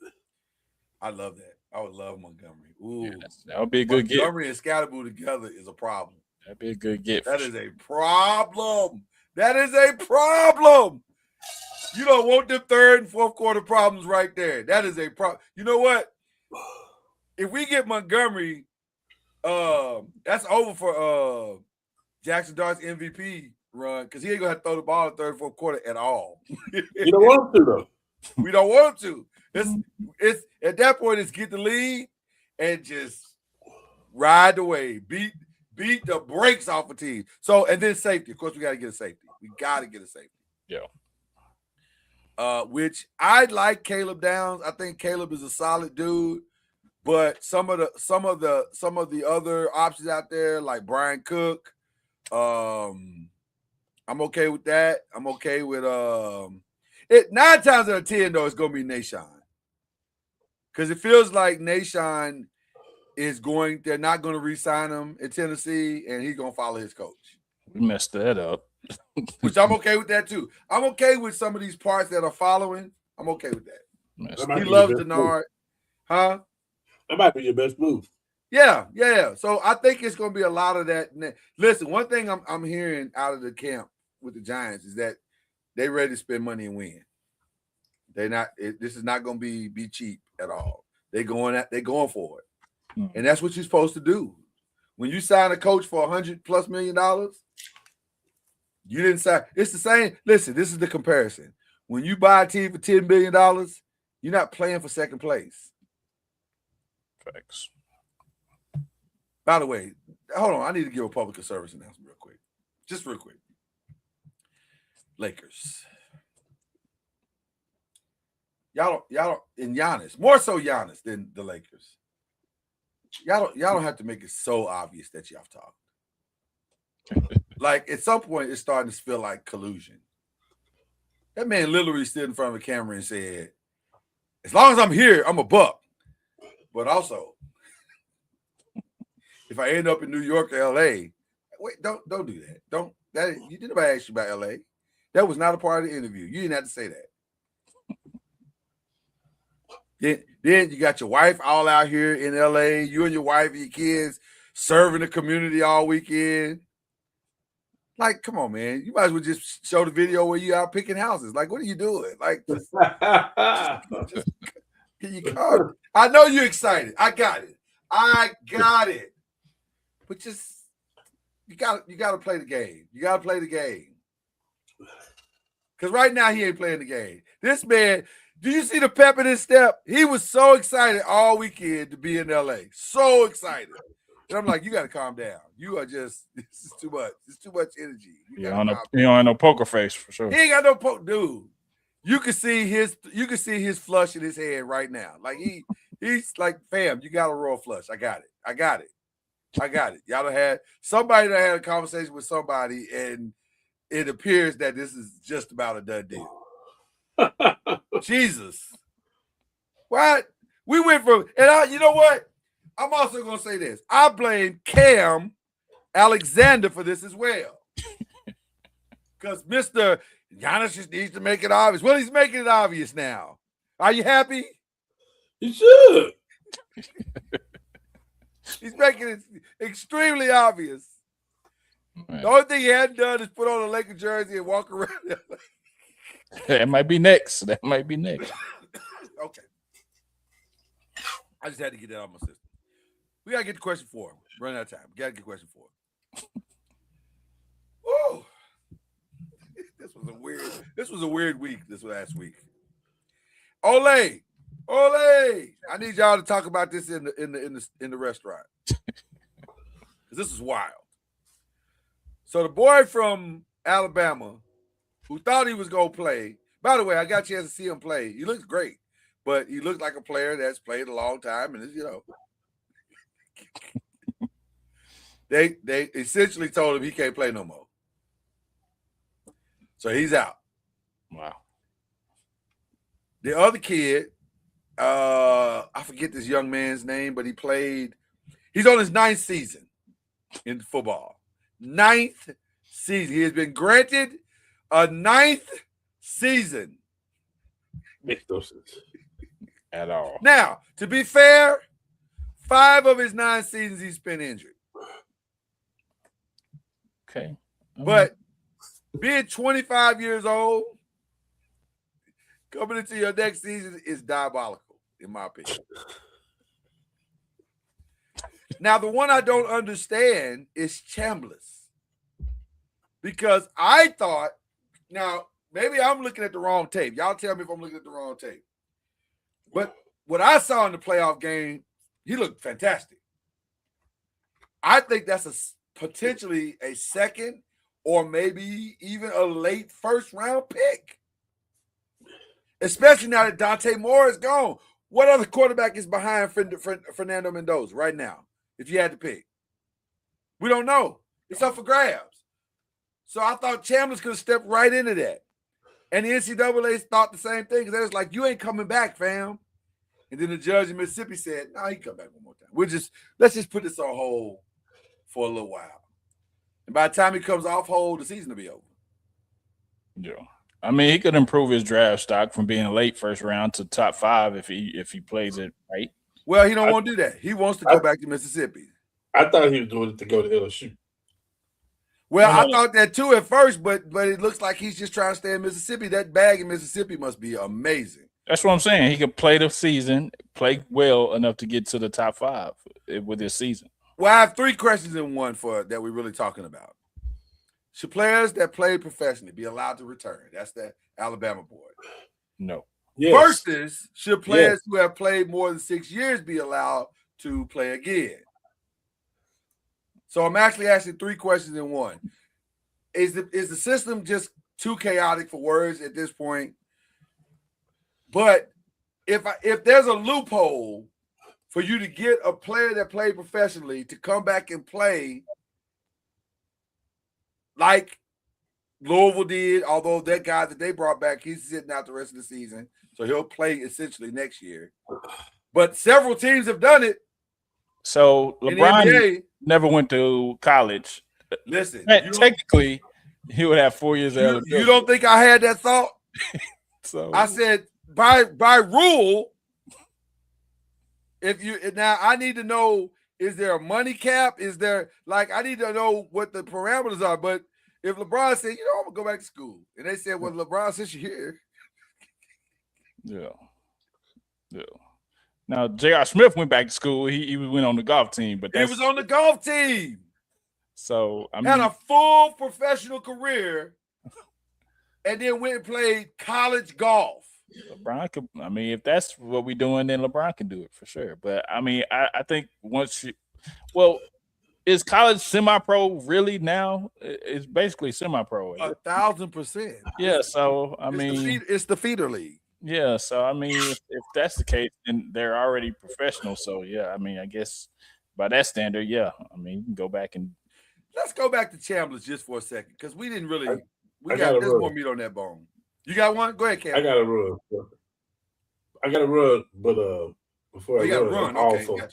I love that. I would love Montgomery. Ooh, Yeah, that would be a good get. Montgomery and Scatterboo together is a problem. That'd be a good get. That is a problem. That is a problem. You don't want the third and fourth quarter problems right there. That is a problem. You know what? If we get Montgomery, that's over for Jackson Dart's MVP run because he ain't gonna have to throw the ball in the third and fourth quarter at all. You don't want him to, though. We don't want him to. It's at that point, it's get the lead and just ride the wave, beat the brakes off a team. So and then safety. Of course, we got to get a safety. We got to get a safety. Yeah. Which I like Caleb Downs. I think Caleb is a solid dude, but some of the other options out there, like Brian Cook, I'm okay with that. I'm okay with it 9 times out of 10 though, it's gonna be Nahshon. Because it feels like Nahshon they're not gonna re-sign him in Tennessee, and he's gonna follow his coach. We messed that up. Which I'm okay with that too. I'm okay with some of these parts that are following. I'm okay with that. He loves Denard. Huh? That might be your best move. Yeah. So I think it's going to be a lot of that. Listen, one thing I'm hearing out of the camp with the Giants is that they ready to spend money and win. This is not going to be cheap at all. They're going for it. Mm-hmm. And that's what you're supposed to do. When you sign a coach for $100+ million, you didn't sign. It's the same. Listen, this is the comparison. When you buy a team for $10 billion, you're not playing for second place. Facts. By the way, hold on. I need to give a public service announcement real quick. Just real quick. Lakers. Y'all don't, and Giannis, more so Giannis than the Lakers. Y'all don't have to make it so obvious that y'all talk. Like at some point, it's starting to feel like collusion. That man literally stood in front of a camera and said, "As long as I'm here, I'm a buck. But also, if I end up in New York or LA, wait, don't do that. Don't that you didn't nobody ask you about LA. That was not a part of the interview. You didn't have to say that. Then you got your wife all out here in LA, you and your wife and your kids serving the community all weekend. Like, come on, man. You might as well just show the video where you out picking houses. Like, what are you doing? Like, just can you come? I know you're excited. I got it. But just you gotta play the game. You gotta play the game. Because right now he ain't playing the game. This man, do you see the pep in his step? He was so excited all weekend to be in LA. So excited. And I'm like, you got to calm down. You are just, this is too much. It's too much energy. You don't have no poker face for sure. He ain't got no poker, dude. You can see his flush in his head right now. Like he's like, fam, you got a royal flush. I got it. Y'all had somebody that had a conversation with somebody, and it appears that this is just about a done deal. Jesus. What? We went from, and you know what? I'm also going to say this. I blame Cam Alexander for this as well. Because Mr. Giannis just needs to make it obvious. Well, he's making it obvious now. Are you happy? You should. He's making it extremely obvious. Man. The only thing he hadn't done is put on a Laker jersey and walk around. That might be next. Okay. I just had to get that out of my system. We gotta get to question 4. Run out of time. We gotta get question 4. Woo! This was a weird week. This last week. Ole! I need y'all to talk about this in the restaurant. This is wild. So the boy from Alabama who thought he was gonna play. By the way, I got a chance to see him play. He looks great, but he looks like a player that's played a long time, and they essentially told him he can't play no more. So he's out. Wow. The other kid, I forget this young man's name, but he's on his 9th season in football. 9th season. He has been granted a 9th season. Makes no sense at all. Now, to be fair, 5 of his 9 seasons he's been injured. Okay. But being 25 years old, coming into your next season is diabolical, in my opinion. Now, the one I don't understand is Chambliss. Because I thought, now, maybe I'm looking at the wrong tape. Y'all tell me if I'm looking at the wrong tape. But what I saw in the playoff game, he looked fantastic. I think that's potentially a second or maybe even a late first-round pick. Especially now that Dante Moore is gone. What other quarterback is behind Fernando Mendoza right now, if you had to pick? We don't know. It's up for grabs. So I thought Chambliss could have stepped right into that. And the NCAA thought the same thing, because they was like, you ain't coming back, fam. And then the judge in Mississippi said, no, he can come back one more time. Let's just put this on hold for a little while. And by the time he comes off hold, the season will be over. Yeah. I mean, he could improve his draft stock from being a late first round to top 5 if he plays it right. Well, he don't want to do that. He wants to go back to Mississippi. I thought he was doing it to go to LSU. Well, I thought that too at first, but it looks like he's just trying to stay in Mississippi. That bag in Mississippi must be amazing. That's what I'm saying. He could play the season, play well enough to get to the top 5 with this season. Well, I have 3 questions in one that we're really talking about. Should players that play professionally be allowed to return? That's the Alabama boy. No. Yes. Versus, should players who have played more than 6 years be allowed to play again? So I'm actually asking 3 questions in one. Is the system just too chaotic for words at this point? But if there's a loophole for you to get a player that played professionally to come back and play like Louisville did, although that guy that they brought back, he's sitting out the rest of the season, so he'll play essentially next year. But several teams have done it. So In the LeBron NBA, never went to college. listen, Technically, he would have 4 years of eligibility. you don't think I had that thought? So I said by rule, if you now I need to know, is there a money cap? Is there I need to know what the parameters are. But if LeBron said, I'm gonna go back to school, and they said, well, LeBron, since you're here. Yeah. Now J.R. Smith went back to school. He went on the golf team, but he was on the golf team. So I mean, had a full professional career, and then went and played college golf. LeBron could. I mean, if that's what we're doing, then LeBron can do it for sure. But I mean, I think is college semi-pro really now? It's basically semi-pro. 1,000%. Yeah. So it's the feeder league. Yeah. So I mean, if that's the case, then they're already professional. So yeah, I mean, I guess by that standard, yeah. I mean, you can go back and let's go back to Chambliss just for a second because we didn't really. There's more meat on that bone. You got one? Go ahead, Cam. I got to run. But before I run, I'm all for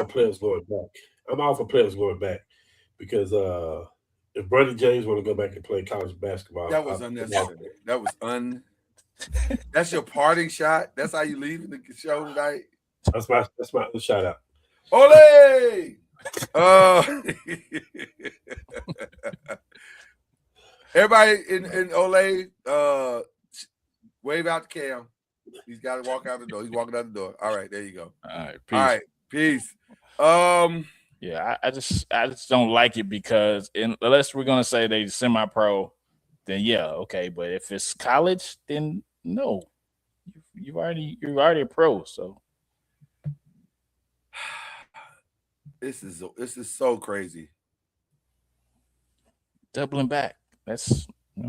players going back. I'm all for players going back because if Bronny James want to go back and play college basketball, that was unnecessary. That was That's your parting shot. That's how you leave the show tonight. That's my shout out. Ole! Everybody in Ole, wave out to Cam. He's got to walk out the door. He's walking out the door. All right, there you go. All right, peace. Yeah, I just don't like it because unless we're gonna say they semi-pro, then yeah, okay. But if it's college, then no, you're already a pro. So this is so crazy. Doubling back. That's I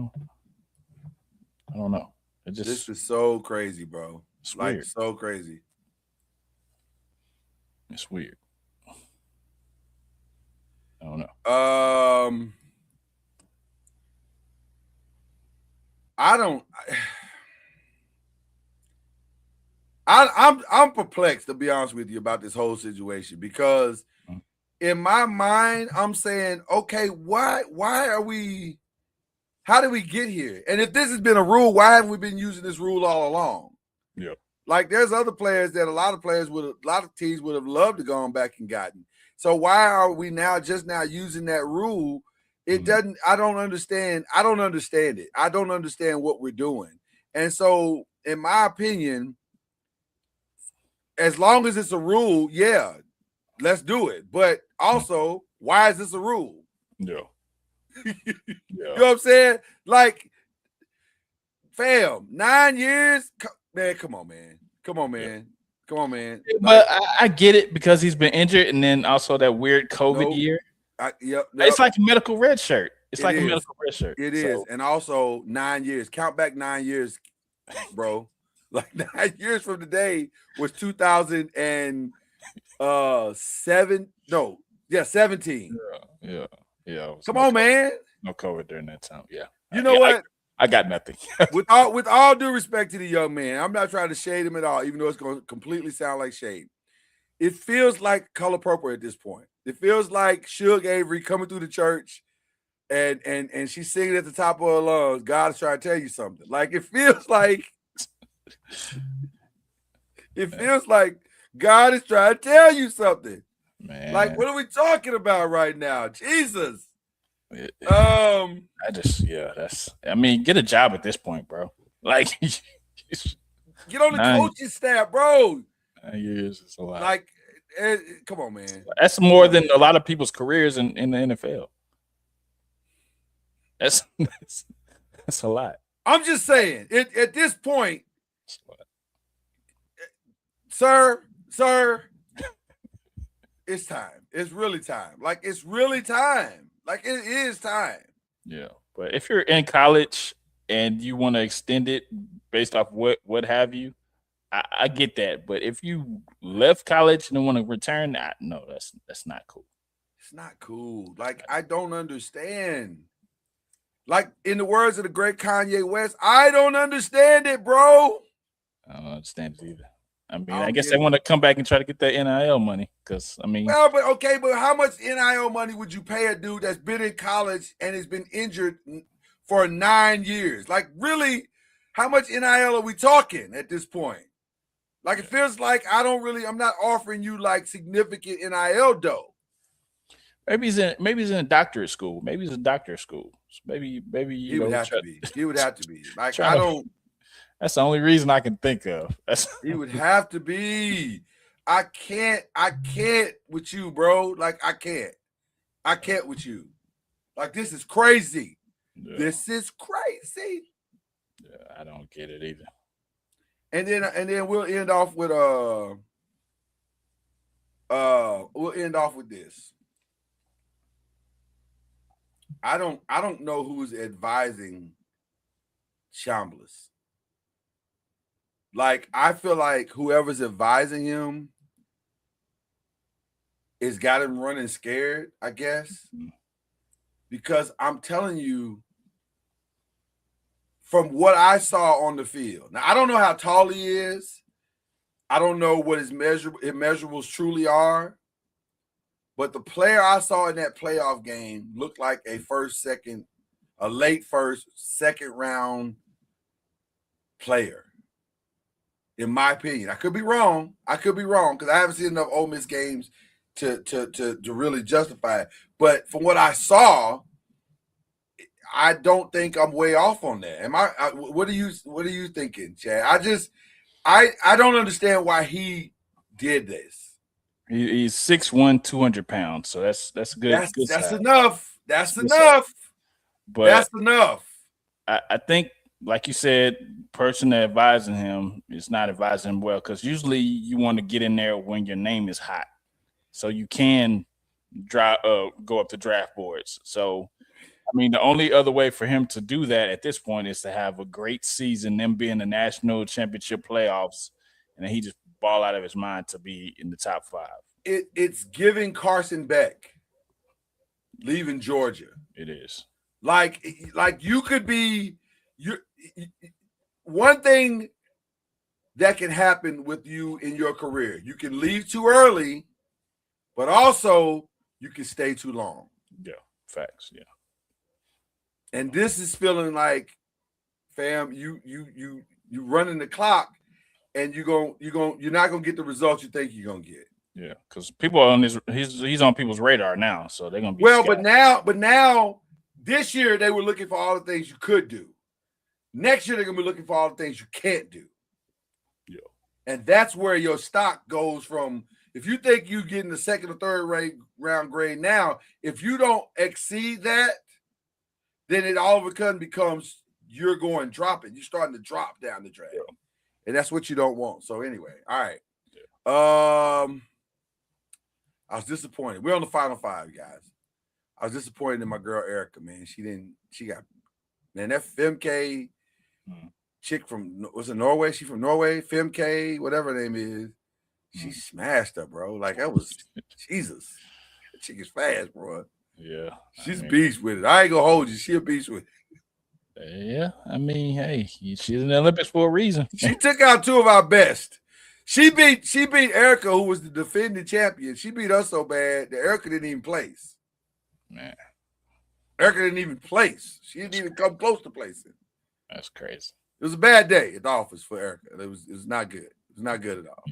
don't know. This is so crazy, bro. It's weird. So crazy. It's weird. I don't know. I'm perplexed, to be honest with you, about this whole situation because in my mind, I'm saying, okay, why are we? How did we get here? And if this has been a rule, why haven't we been using this rule all along? Yeah. Like there's other players that a lot of teams would have loved to go on back and gotten. So why are we just now using that rule? It doesn't. I don't understand. I don't understand it. I don't understand what we're doing. And so, in my opinion, as long as it's a rule, yeah, let's do it. But also, why is this a rule? Yeah. You know what I'm saying? Like, fam, 9 years? Man, come on, man. But I get it because he's been injured and then also that weird COVID year. It's like a medical red shirt. It's like a medical red shirt. It is. And also 9 years. Count back 9 years, bro. Like 9 years from today was 2007. 17. Yeah. Come on, man. No COVID during that time. Yeah. You know what? I got nothing. with all due respect to the young man, I'm not trying to shade him at all, even though it's going to completely sound like shade. It feels like color purple at this point. It feels like Suge Avery coming through the church and she's singing at the top of her lungs, God's trying to tell you something. Like it feels like God is trying to tell you something. Man. Like, what are we talking about right now? Jesus. Get a job at this point, bro. Like, get on the coaching staff, bro. 9 years is a lot. Like, come on, man. That's more than a lot of people's careers in the NFL. That's a lot. I'm just saying, at this point, sir, it's time. It's really time. Like, it's really time. Like, it is time. Yeah. But if you're in college and you want to extend it based off what have you, I get that, but if you left college and don't want to return, no, that's not cool. It's not cool. Like, I don't understand. Like, in the words of the great Kanye West, I don't understand it, bro. I don't understand it either. I mean, I I don't guess get they it. want to come back and try to get that NIL money because, I mean, Well, but okay, but how much NIL money would you pay a dude that's been in college and has been injured for 9 years? Like, really, how much NIL are we talking at this point? Like, it feels like I'm not offering you like significant NIL dough. maybe he's in a doctorate school. Maybe he's a doctorate school. So maybe He would have to be. He would have to be. Like, I don't. That's the only reason I can think of. He would have to be. I can't with you, bro. Like, I can't with you. Like, this is crazy. Yeah. This is crazy. Yeah, I don't get it either. And then we'll end off with this. I don't know who's advising Chambliss. Like, I feel like whoever's advising him has got him running scared, I guess. Because I'm telling you, from what I saw on the field. Now, I don't know how tall he is. I don't know what his measurables truly are. But the player I saw in that playoff game looked like a late first, second round player. In my opinion. I could be wrong. Because I haven't seen enough Ole Miss games to really justify it. But from what I saw, I don't think I'm way off on that. What are you thinking, Chad? I don't understand why he did this. He's 6'1", 200 pounds. So that's good. That's size. enough. That's Good enough. size. But that's enough. I think, like you said, person that advising him is not advising him well, because usually you want to get in there when your name is hot, so you can go up to draft boards. So, I mean, the only other way for him to do that at this point is to have a great season, them be in the national championship playoffs, and then he just ball out of his mind to be in the top 5. It's giving Carson Beck leaving Georgia. It is. Like you could be one thing that can happen with you in your career. You can leave too early, but also you can stay too long. Yeah, facts. Yeah. And this is feeling like, fam, you running the clock, and you're not gonna get the results you think you're gonna get. Yeah, because people are on he's on people's radar now, so they're gonna be but now this year they were looking for all the things you could do. Next year they're gonna be looking for all the things you can't do. Yeah. And that's where your stock goes from. If you think you get in the second or third round grade now, if you don't exceed that, then it all of a sudden becomes you're going dropping. You're starting to drop down the draft. Yeah. And that's what you don't want. So anyway, all right. Yeah. I was disappointed. We're on the final 5, guys. I was disappointed in my girl Erica, man. Man, that Femke chick from, was it Norway? She from Norway? Femke, whatever her name is. She smashed her, bro. Like, that was Jesus. That chick is fast, bro. Yeah. She's a beast with it. I ain't gonna hold you. She a beast with it. Yeah. I mean, hey, she's in the Olympics for a reason. She took out 2 of our best. She beat Erica, who was the defending champion. She beat us so bad that Erica didn't even place. Man. Erica didn't even place. She didn't even come close to placing. That's crazy. It was a bad day at the office for Erica. It was not good. It was not good at all.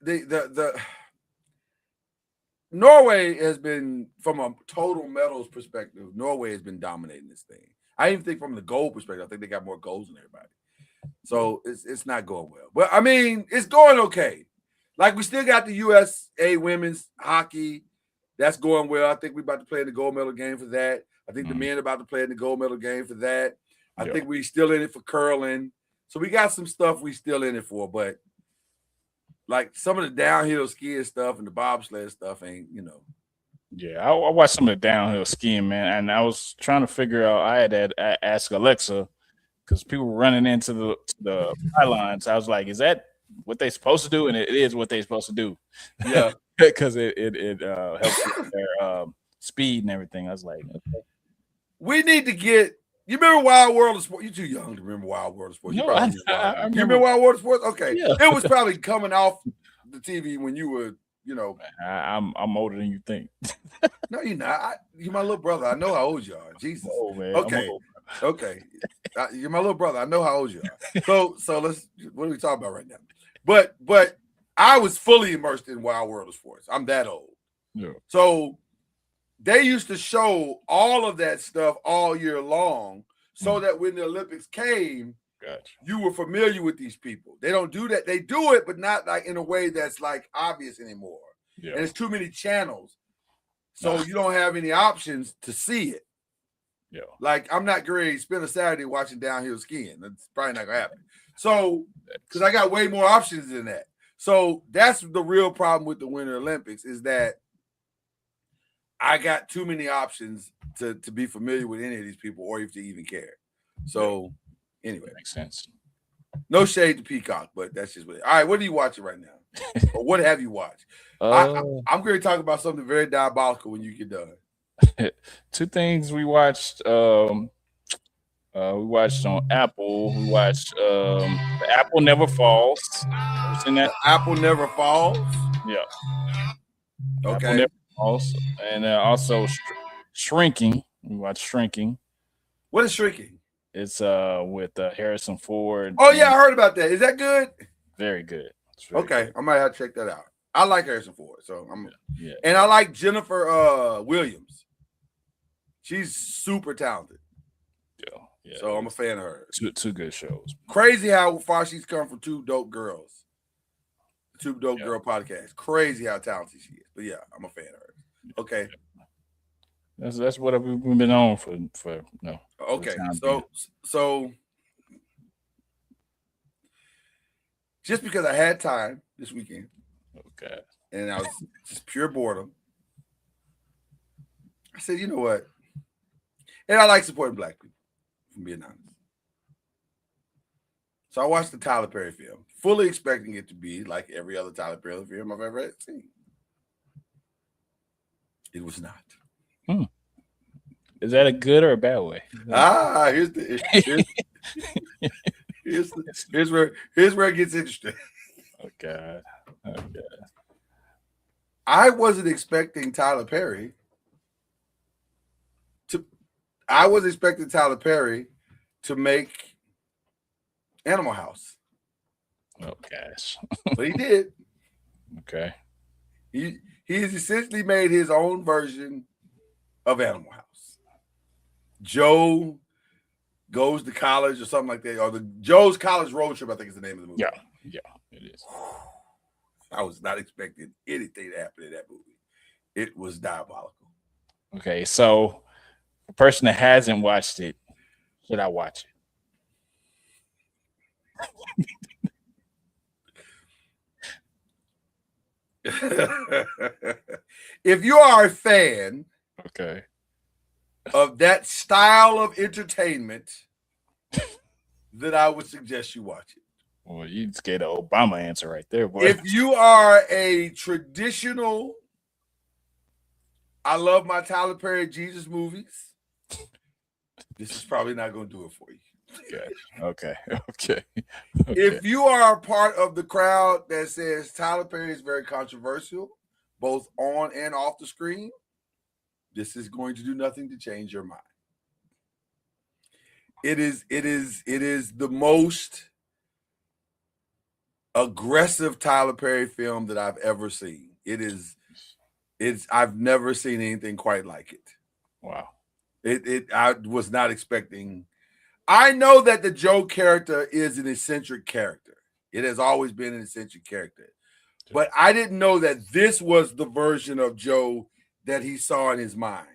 The Norway has been, from a total medals perspective, Norway has been dominating this thing. I even think from the gold perspective, I think they got more goals than everybody. So it's not going well. But I mean, it's going okay. Like, we still got the USA women's hockey. That's going well. I think we're about to play in the gold medal game for that. I think the men are about to play in the gold medal game for that. I think we still in it for curling. So we got some stuff we still in it for, but like some of the downhill skiing stuff and the bobsled stuff ain't, Yeah, I watched some of the downhill skiing, man, and I was trying to figure out. I had to ask Alexa, because people were running into the pylons. I was like, is that what they're supposed to do? And it is what they're supposed to do. Yeah. Because it helps with their speed and everything. I was like, okay. We need to get. You remember Wild World of Sports? You're too young to remember Wild World of Sports. No, I remember Wild World of Sports. Okay, Yeah. it was probably coming off the TV when you were, I'm older than you think. No, you're not. You're my little brother. I know how old you are. Jesus. Oh man. Okay. Okay. You're my little brother. I know how old you are. So let's. What are we talking about right now? But I was fully immersed in Wild World of Sports. I'm that old. Yeah. So they used to show all of that stuff all year long, so that when the Olympics came, you were familiar with these people. They don't do that. They do it, but not like in a way that's like obvious anymore. Yeah. And it's too many channels. So you don't have any options to see it. Yeah. Like I'm not going to spend a Saturday watching downhill skiing. That's probably not going to happen. So, because I got way more options than that. So that's the real problem with the Winter Olympics is that I got too many options to be familiar with any of these people or if to even care. So anyway. Makes sense. No shade to Peacock, but that's just what. All right, what are you watching right now? Or what have you watched? I'm going to talk about something very diabolical when you get done. Two things we watched. We watched on Apple. We watched The Apple Never Falls. You seen that? The Apple Never Falls? Yeah. Okay. Apple Never Falls. And also Shrinking. We watched Shrinking. What is Shrinking? It's with Harrison Ford. Oh, yeah, I heard about that. Is that good? Very good. Okay, good. I might have to check that out. I like Harrison Ford, so yeah. And I like Jennifer Williams. She's super talented. Yeah. So I'm a fan of her. Two good shows. Crazy how far she's come from Two Dope Girls. The Two Dope Girl podcast. Crazy how talented she is. But yeah, I'm a fan of her. Okay. That's what we've been on for no. Okay. So just because I had time this weekend. Okay. And I was just pure boredom. I said, you know what? And I like supporting black people, from being honest. So I watched the Tyler Perry film, fully expecting it to be like every other Tyler Perry film I've ever seen. It was not. Is that a good or a bad way? Here's where it gets interesting. Okay. I wasn't expecting Tyler Perry to make Animal House. Oh gosh. But he did. Okay. He's essentially made his own version of Animal House. Joe goes to college or something like that, or the Joe's College Road Trip, I think is the name of the movie. Yeah, it is. I was not expecting anything to happen in that movie. It was diabolical. Okay, so the person that hasn't watched it, should I watch it? If you are a fan, okay, of that style of entertainment, then I would suggest you watch it. Well, you just get an Obama answer right there, boy. If you are a traditional, I love my Tyler Perry Jesus movies, this is probably not going to do it for you. Okay. If you are a part of the crowd that says Tyler Perry is very controversial, both on and off the screen, this is going to do nothing to change your mind. It is the most aggressive Tyler Perry film that I've ever seen. I've never seen anything quite like it. Wow. I was not expecting. I know that the Joe character is an eccentric character. It has always been an eccentric character. But I didn't know that this was the version of Joe that he saw in his mind.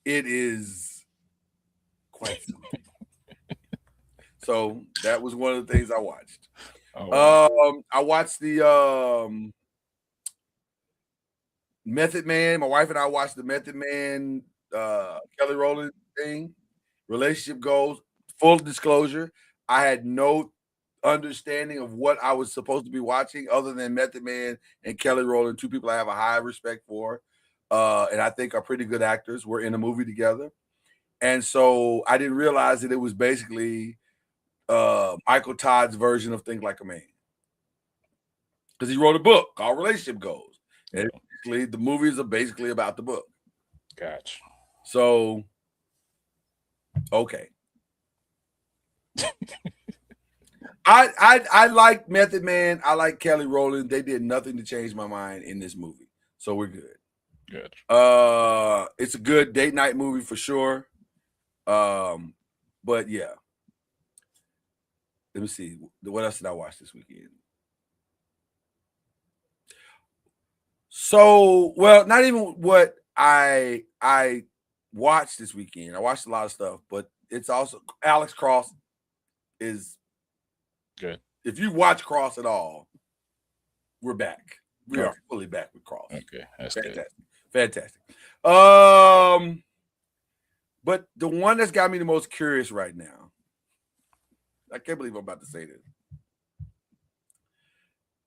It is quite something. So that was one of the things I watched. Oh, wow. I watched the Method Man. My wife and I watched the Method Man Kelly Rowland thing. Relationship goals. full disclosure, I had no understanding of what I was supposed to be watching other than Method Man and Kelly Rowland, two people I have a high respect for, and I think are pretty good actors. We're in a movie together. And so I didn't realize that it was basically Michael Todd's version of Think Like a Man. Because he wrote a book called Relationship Goals. And basically, the movies are basically about the book. Gotcha. So, okay. I like Method Man. I like Kelly Rowland. They did nothing to change my mind in this movie. So we're good. Good. It's a good date night movie for sure. But yeah. Let me see. What else did I watch this weekend? So, well, not even what I watched this weekend. I watched a lot of stuff, but it's also Alex Cross is good. If you watch Cross at all, we're back. We are fully back with Cross. Okay, that's fantastic. good. Fantastic. But the one that's got me the most curious right now, I can't believe I'm about to say this.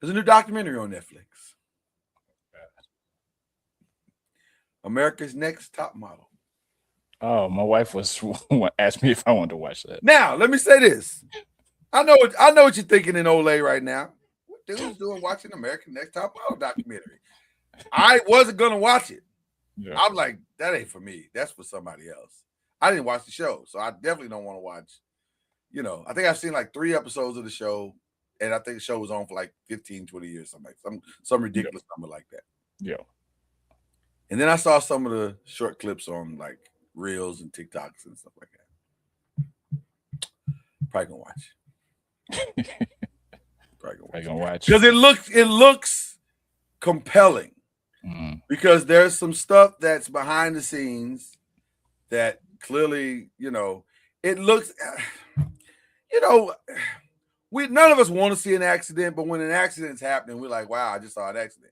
There's a new documentary on Netflix. America's Next Top Model. Oh, my wife was asked me if I wanted to watch that. Now, let me say this. I know what you're thinking in Olay right now. What dude's doing watching American Next Top Model documentary? I wasn't gonna watch it. Yeah. I'm like, that ain't for me. That's for somebody else. I didn't watch the show, so I definitely don't want to watch. You know, I think I've seen like 3 episodes of the show, and I think the show was on for like 15, 20 years, something like some ridiculous number like that. Yeah. And then I saw some of the short clips on like Reels and TikToks and stuff like that. Probably gonna watch. Probably gonna watch because it looks compelling. Mm-hmm. Because there's some stuff that's behind the scenes that clearly, you know, it looks, you know, none of us want to see an accident, but when an accident's happening, we're like, wow, I just saw an accident.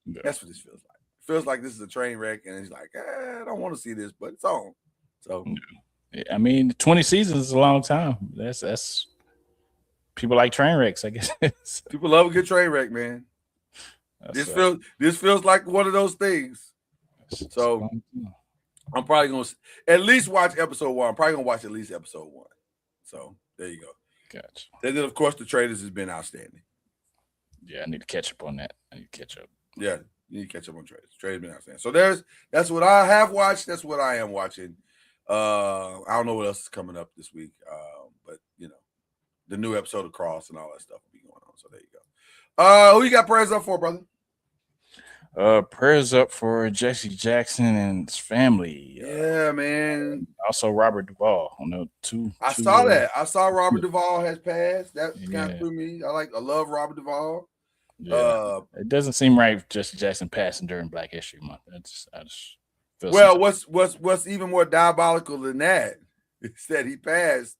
Yeah. That's what this feels like. It feels like this is a train wreck, and it's like, I don't want to see this, but it's on. So, yeah, I mean, 20 seasons is a long time. That's people like train wrecks, I guess. People love a good train wreck, man. This feels like one of those things. So I'm probably gonna at least watch episode 1. I'm probably gonna watch at least episode 1. So there you go. Gotcha. And then of course the Traitors has been outstanding. Yeah, I need to catch up on that. I need to catch up. Yeah, you need to catch up on Traitors. Traitors been outstanding. So that's what I have watched. That's what I am watching. I don't know what else is coming up this week. But you know, the new episode of Cross and all that stuff will be going on. So there you go. Who you got prayers up for, brother? Prayers up for Jesse Jackson and his family. Yeah, man. Also Robert Duvall. I saw that. I saw Robert Duvall has passed. That kind of threw me. I love Robert Duvall. Yeah. It doesn't seem right Jesse Jackson passing during Black History Month. I just feel well, what's even more diabolical than that is that he passed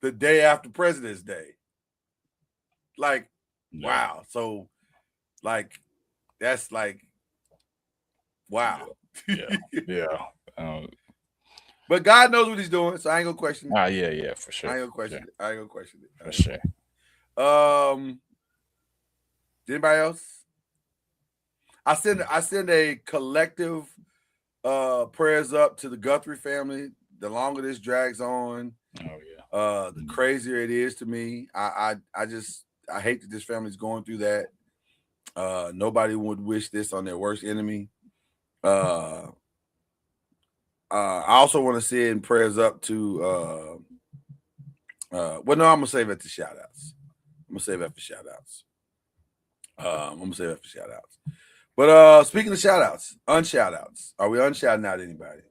the day after President's Day. Like, wow. So, like, that's like, wow. Yeah. But God knows what he's doing, so I ain't gonna question it. Yeah, for sure. I ain't gonna question it. For sure. Anybody else? I send a collective prayers up to the Guthrie family. The longer this drags on, the crazier it is to me. I hate that this family's going through that. Nobody would wish this on their worst enemy. I also want to send prayers up to I'm gonna save it to shout outs. But speaking of shout outs, unshout outs. Are we unshouting out anybody?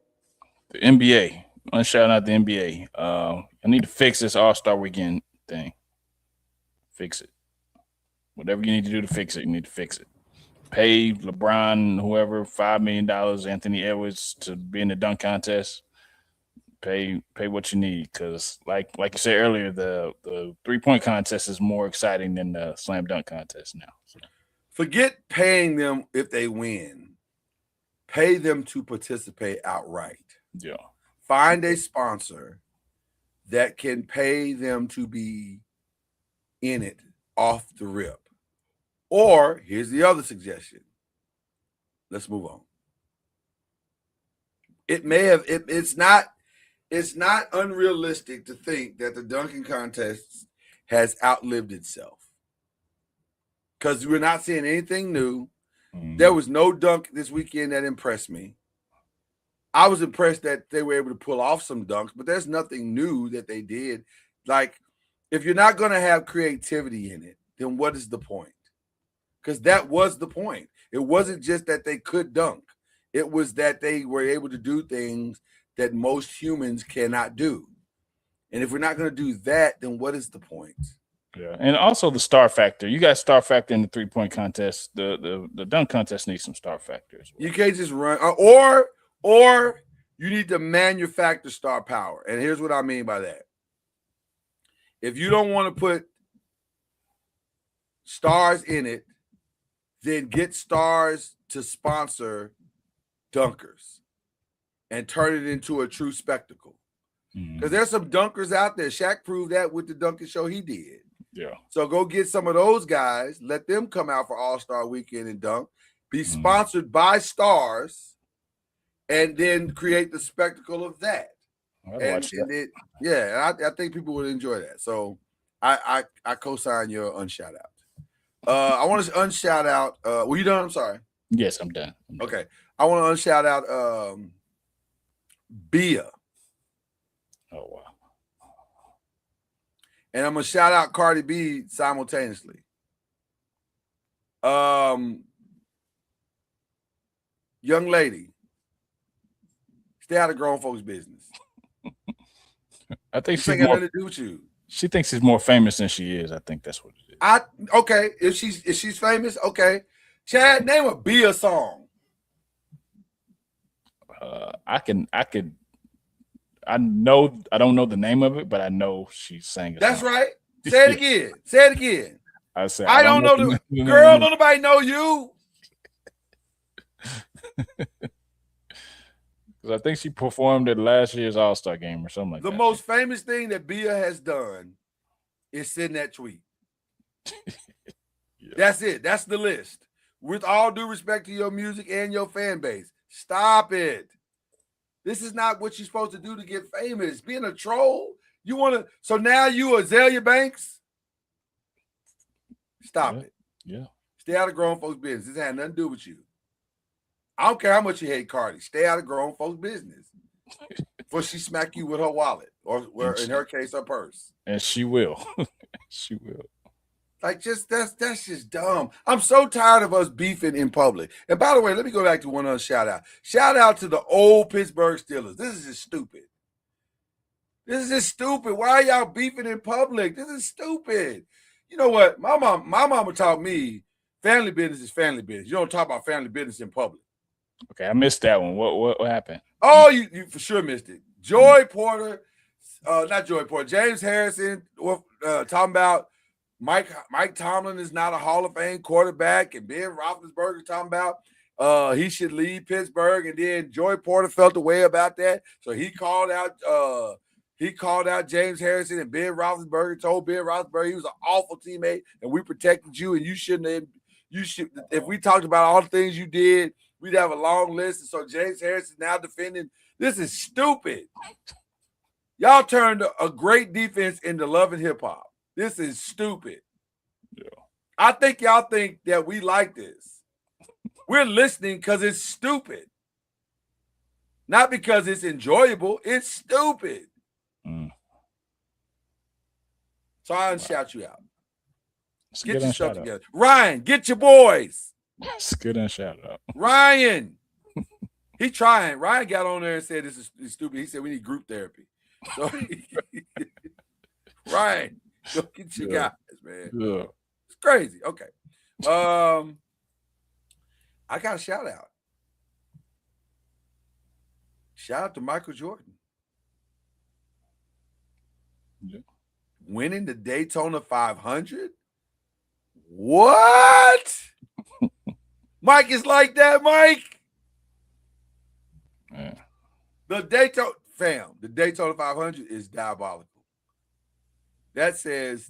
The NBA. Unshouting out the NBA. I need to fix this All-Star Weekend thing. Fix it. Whatever you need to do to fix it, you need to fix it. Pay LeBron, whoever, $5 million, Anthony Edwards to be in the dunk contest. Pay what you need, because like you said earlier, the 3-point contest is more exciting than the slam dunk contest now. So. Forget paying them if they win. Pay them to participate outright. Yeah. Find a sponsor that can pay them to be in it off the rip. Or here's the other suggestion. Let's move on. It's not unrealistic to think that the dunking contest has outlived itself. Because we're not seeing anything new. There was no dunk this weekend that impressed me. I was impressed that they were able to pull off some dunks, but there's nothing new that they did. Like, if you're not going to have creativity in it, then what is the point? Because that was the point. It wasn't just that they could dunk. It was that they were able to do things that most humans cannot do. And if we're not going to do that, then what is the point? Yeah, and also the star factor. You got star factor in the 3-point contest. The dunk contest needs some star factor as well. You can't just run, or you need to manufacture star power. And here's what I mean by that. If you don't want to put stars in it, then get stars to sponsor dunkers and turn it into a true spectacle. Because there's some dunkers out there. Shaq proved that with the dunking show he did. Yeah. So go get some of those guys, let them come out for All-Star Weekend and dunk, be sponsored by stars, and then create the spectacle of that. I think people would enjoy that. So I co-sign your unshout out. I want to unshout out. Were you done? I'm sorry. Yes, I'm done. Okay. I want to unshout out Bia. Oh, wow. And I'm going to shout out Cardi B simultaneously. Young lady, stay out of grown folks' business. I think she's got nothing to do with you. She thinks she's more famous than she is. I think that's what it is. Okay. If she's famous, okay. Chad, name a Bia song. I know I don't know the name of it, but I know she sang it. That's right. Say it again. Say it again. I said I don't know the girl. Don't nobody know you. Because I think she performed at last year's All-Star game or something like that. The most famous thing that Bia has done is send that tweet. Yeah. That's it. That's the list. With all due respect to your music and your fan base, stop it. This is not what you're supposed to do to get famous. Being a troll, you want to. So now you Azalea Banks? Stop it. Yeah. Stay out of grown folks' business. This had nothing to do with you. I don't care how much you hate Cardi. Stay out of grown folks' business. Before she smack you with her wallet, or in her case, her purse. And she will. She will. Like, that's just dumb. I'm so tired of us beefing in public. And by the way, let me go back to one other shout out. Shout out to the old Pittsburgh Steelers. This is just stupid. This is just stupid. Why are y'all beefing in public? This is stupid. You know what? My mama taught me family business is family business. You don't talk about family business in public. Okay, I missed that one. What happened? Oh, you for sure missed it. Joy Porter, not Joy Porter, James Harrison talking about Mike Tomlin is not a Hall of Fame quarterback, and Ben Roethlisberger talking about he should leave Pittsburgh, and then Joy Porter felt the way about that, so he called out James Harrison, and Ben Roethlisberger told Ben Roethlisberger he was an awful teammate, and we protected you, and you shouldn't have. You should. If we talked about all the things you did, we'd have a long list. And so James Harrison now defending. This is stupid. Y'all turned a great defense into love and hip hop. This is stupid. Yeah. I think y'all think that we like this. We're listening because it's stupid. Not because it's enjoyable. It's stupid. So I shout you out. Get your stuff together. Ryan, get your boys. It's good and shout out. Ryan. He trying. Ryan got on there and said this is stupid. He said we need group therapy. So Ryan, go get your guys, man. Yeah. It's crazy. Okay. I got a shout out. Shout out to Michael Jordan. Yeah. Winning the Daytona 500? What? Mike is like that, Mike. Yeah. The Daytona 500 is diabolical. That says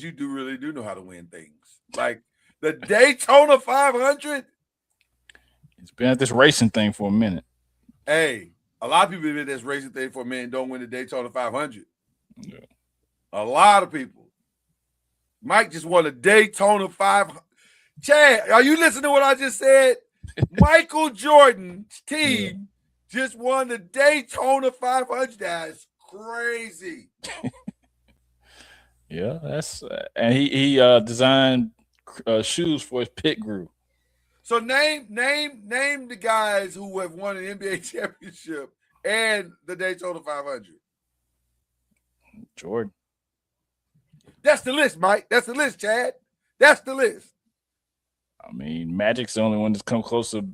you really do know how to win things. Like the Daytona 500. It's been at this racing thing for a minute. Hey, a lot of people did this racing thing for a minute and don't win the Daytona 500. Yeah. A lot of people. Mike just won a Daytona 500. Chad, are you listening to what I just said? Michael Jordan's team just won the Daytona 500. That's crazy. Yeah, that's and he designed shoes for his pit crew. So name the guys who have won an NBA championship and the Daytona 500. Jordan. That's the list, Mike. That's the list, Chad. That's the list. I mean, Magic's the only one that's come close to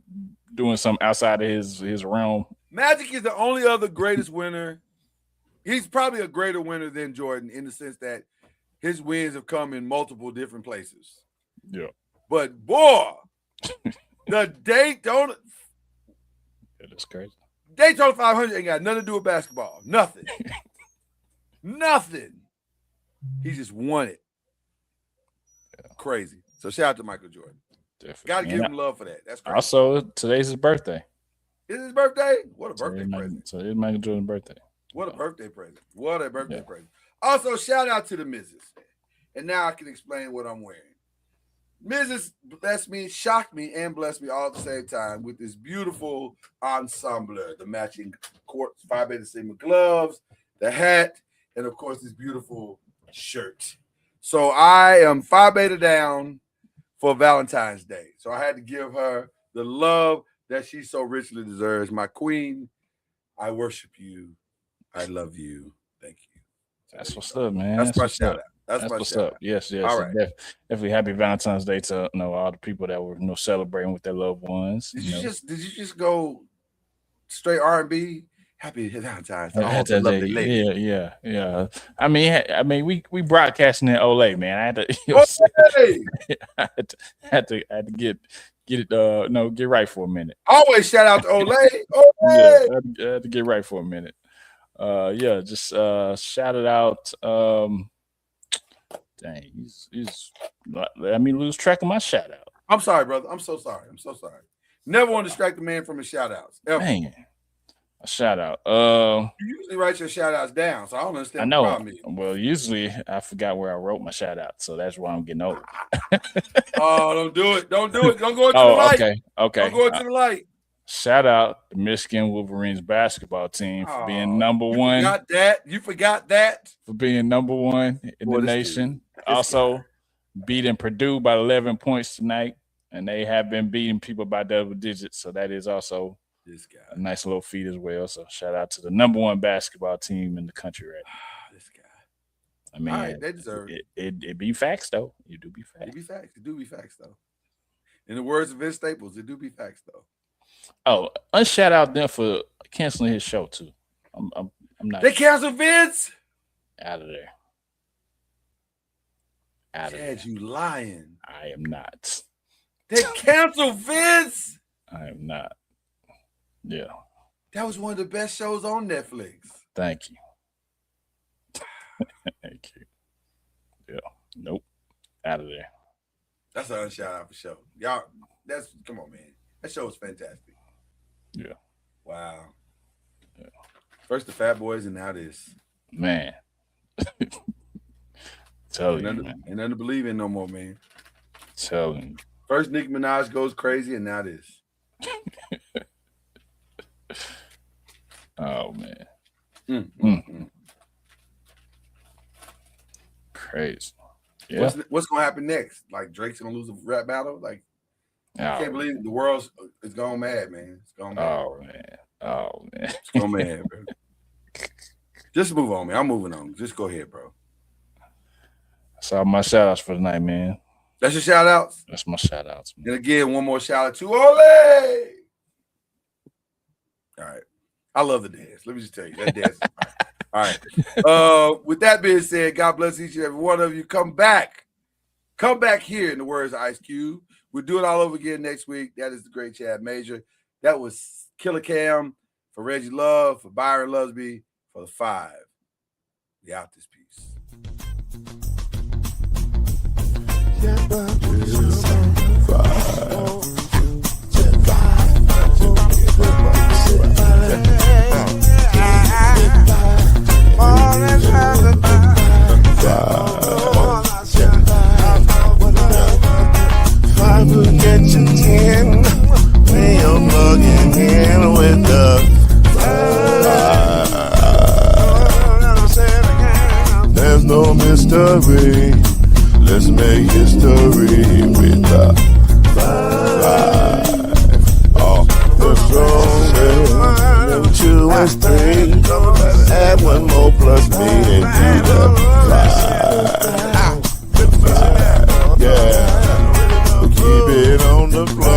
doing something outside of his realm. Magic is the only other greatest winner. He's probably a greater winner than Jordan in the sense that his wins have come in multiple different places. Yeah. But boy, the Daytona That's crazy. Daytona 500 ain't got nothing to do with basketball. Nothing. Nothing. He just won it. Yeah. Crazy. So shout out to Michael Jordan. Definitely. Got to give him love for that. That's crazy. Also, today's his birthday. Is his birthday? What a birthday present. So it's Michael Jordan's birthday. What a birthday present. What a birthday present. Also, shout out to the Mrs. And now I can explain what I'm wearing. Mrs. blessed me, shocked me, and blessed me all at the same time with this beautiful ensemble, the matching Phi Beta Sigma gloves, the hat, and of course, this beautiful shirt. So I am Phi Beta down for Valentine's Day. So I had to give her the love that she so richly deserves. My queen, I worship you. I love you. Thank you. So that's what's up, man. That's my shout out. That's what's up. Yes. All right. Definitely happy Valentine's Day to all the people that were celebrating with their loved ones. Did you just go straight R&B? Happy Valentine's Day. Lovely lady. Yeah. I mean, we broadcasting in Olay, man. I had to, I had to get it get right for a minute. Always shout out to Olay. Yeah, I had to get right for a minute. Just shout it out. Dang, he's let me lose track of my shout out. I'm sorry, brother. I'm so sorry. Never want to distract the man from his shout outs. Man, a shout out. You usually write your shout outs down, so I don't understand. I know. Well, usually I forgot where I wrote my shout out, so that's why I'm getting old. Oh, don't do it. Don't go into the light. Okay. Don't go into the light. Shout out the Michigan Wolverines basketball team for being number one. You forgot that. For being number one in the nation. Also beating Purdue by 11 points tonight, and they have been beating people by double digits, so that is also a nice little feat as well. So shout out to the number one basketball team in the country right now. This guy. I mean, all right, they deserve it. It be facts, though. You do be facts. It be facts. It do be facts, though. In the words of Vince Staples, it do be facts, though. Oh, unshout out them for canceling his show too. I'm not. They canceled Vince. Out of there. Chad, you lying. I am not. They canceled Vince. I am not. Yeah. That was one of the best shows on Netflix. Thank you. Thank you. Yeah. Nope. Out of there. That's an unshout out for show. Y'all, come on, man. That show was fantastic. Yeah. Wow. Yeah. First the Fat Boys and now this. Man. Tell you, man. Ain't nothing to believe in no more, man. Tell you. First Nicki Minaj goes crazy and now this. Oh, man. Crazy. Yeah. What's going to happen next? Like Drake's going to lose a rap battle? Like, I can't believe the world is going mad, man. It's going mad. Oh, man. It's going mad, bro. Just move on, man. I'm moving on. Just go ahead, bro. That's all my shout outs for tonight, man. That's your shout outs? That's my shout outs, man. And again, one more shout out to Ole. All right. I love the dance. Let me just tell you, that dance is fine. All right. With that being said, God bless each and every one of you. Come back. Come back here, in the words of Ice Cube. We'll do it all over again next week. That is the great Chad Major. That was Killer Cam for Reggie Love, for Byron Lusby, for the 5. We out this piece. There's no mystery. Let's make history with the five. Oh, the strongest. 2 and 3. Add 1 more plus me and do the 5. Yeah. Keep it on the floor.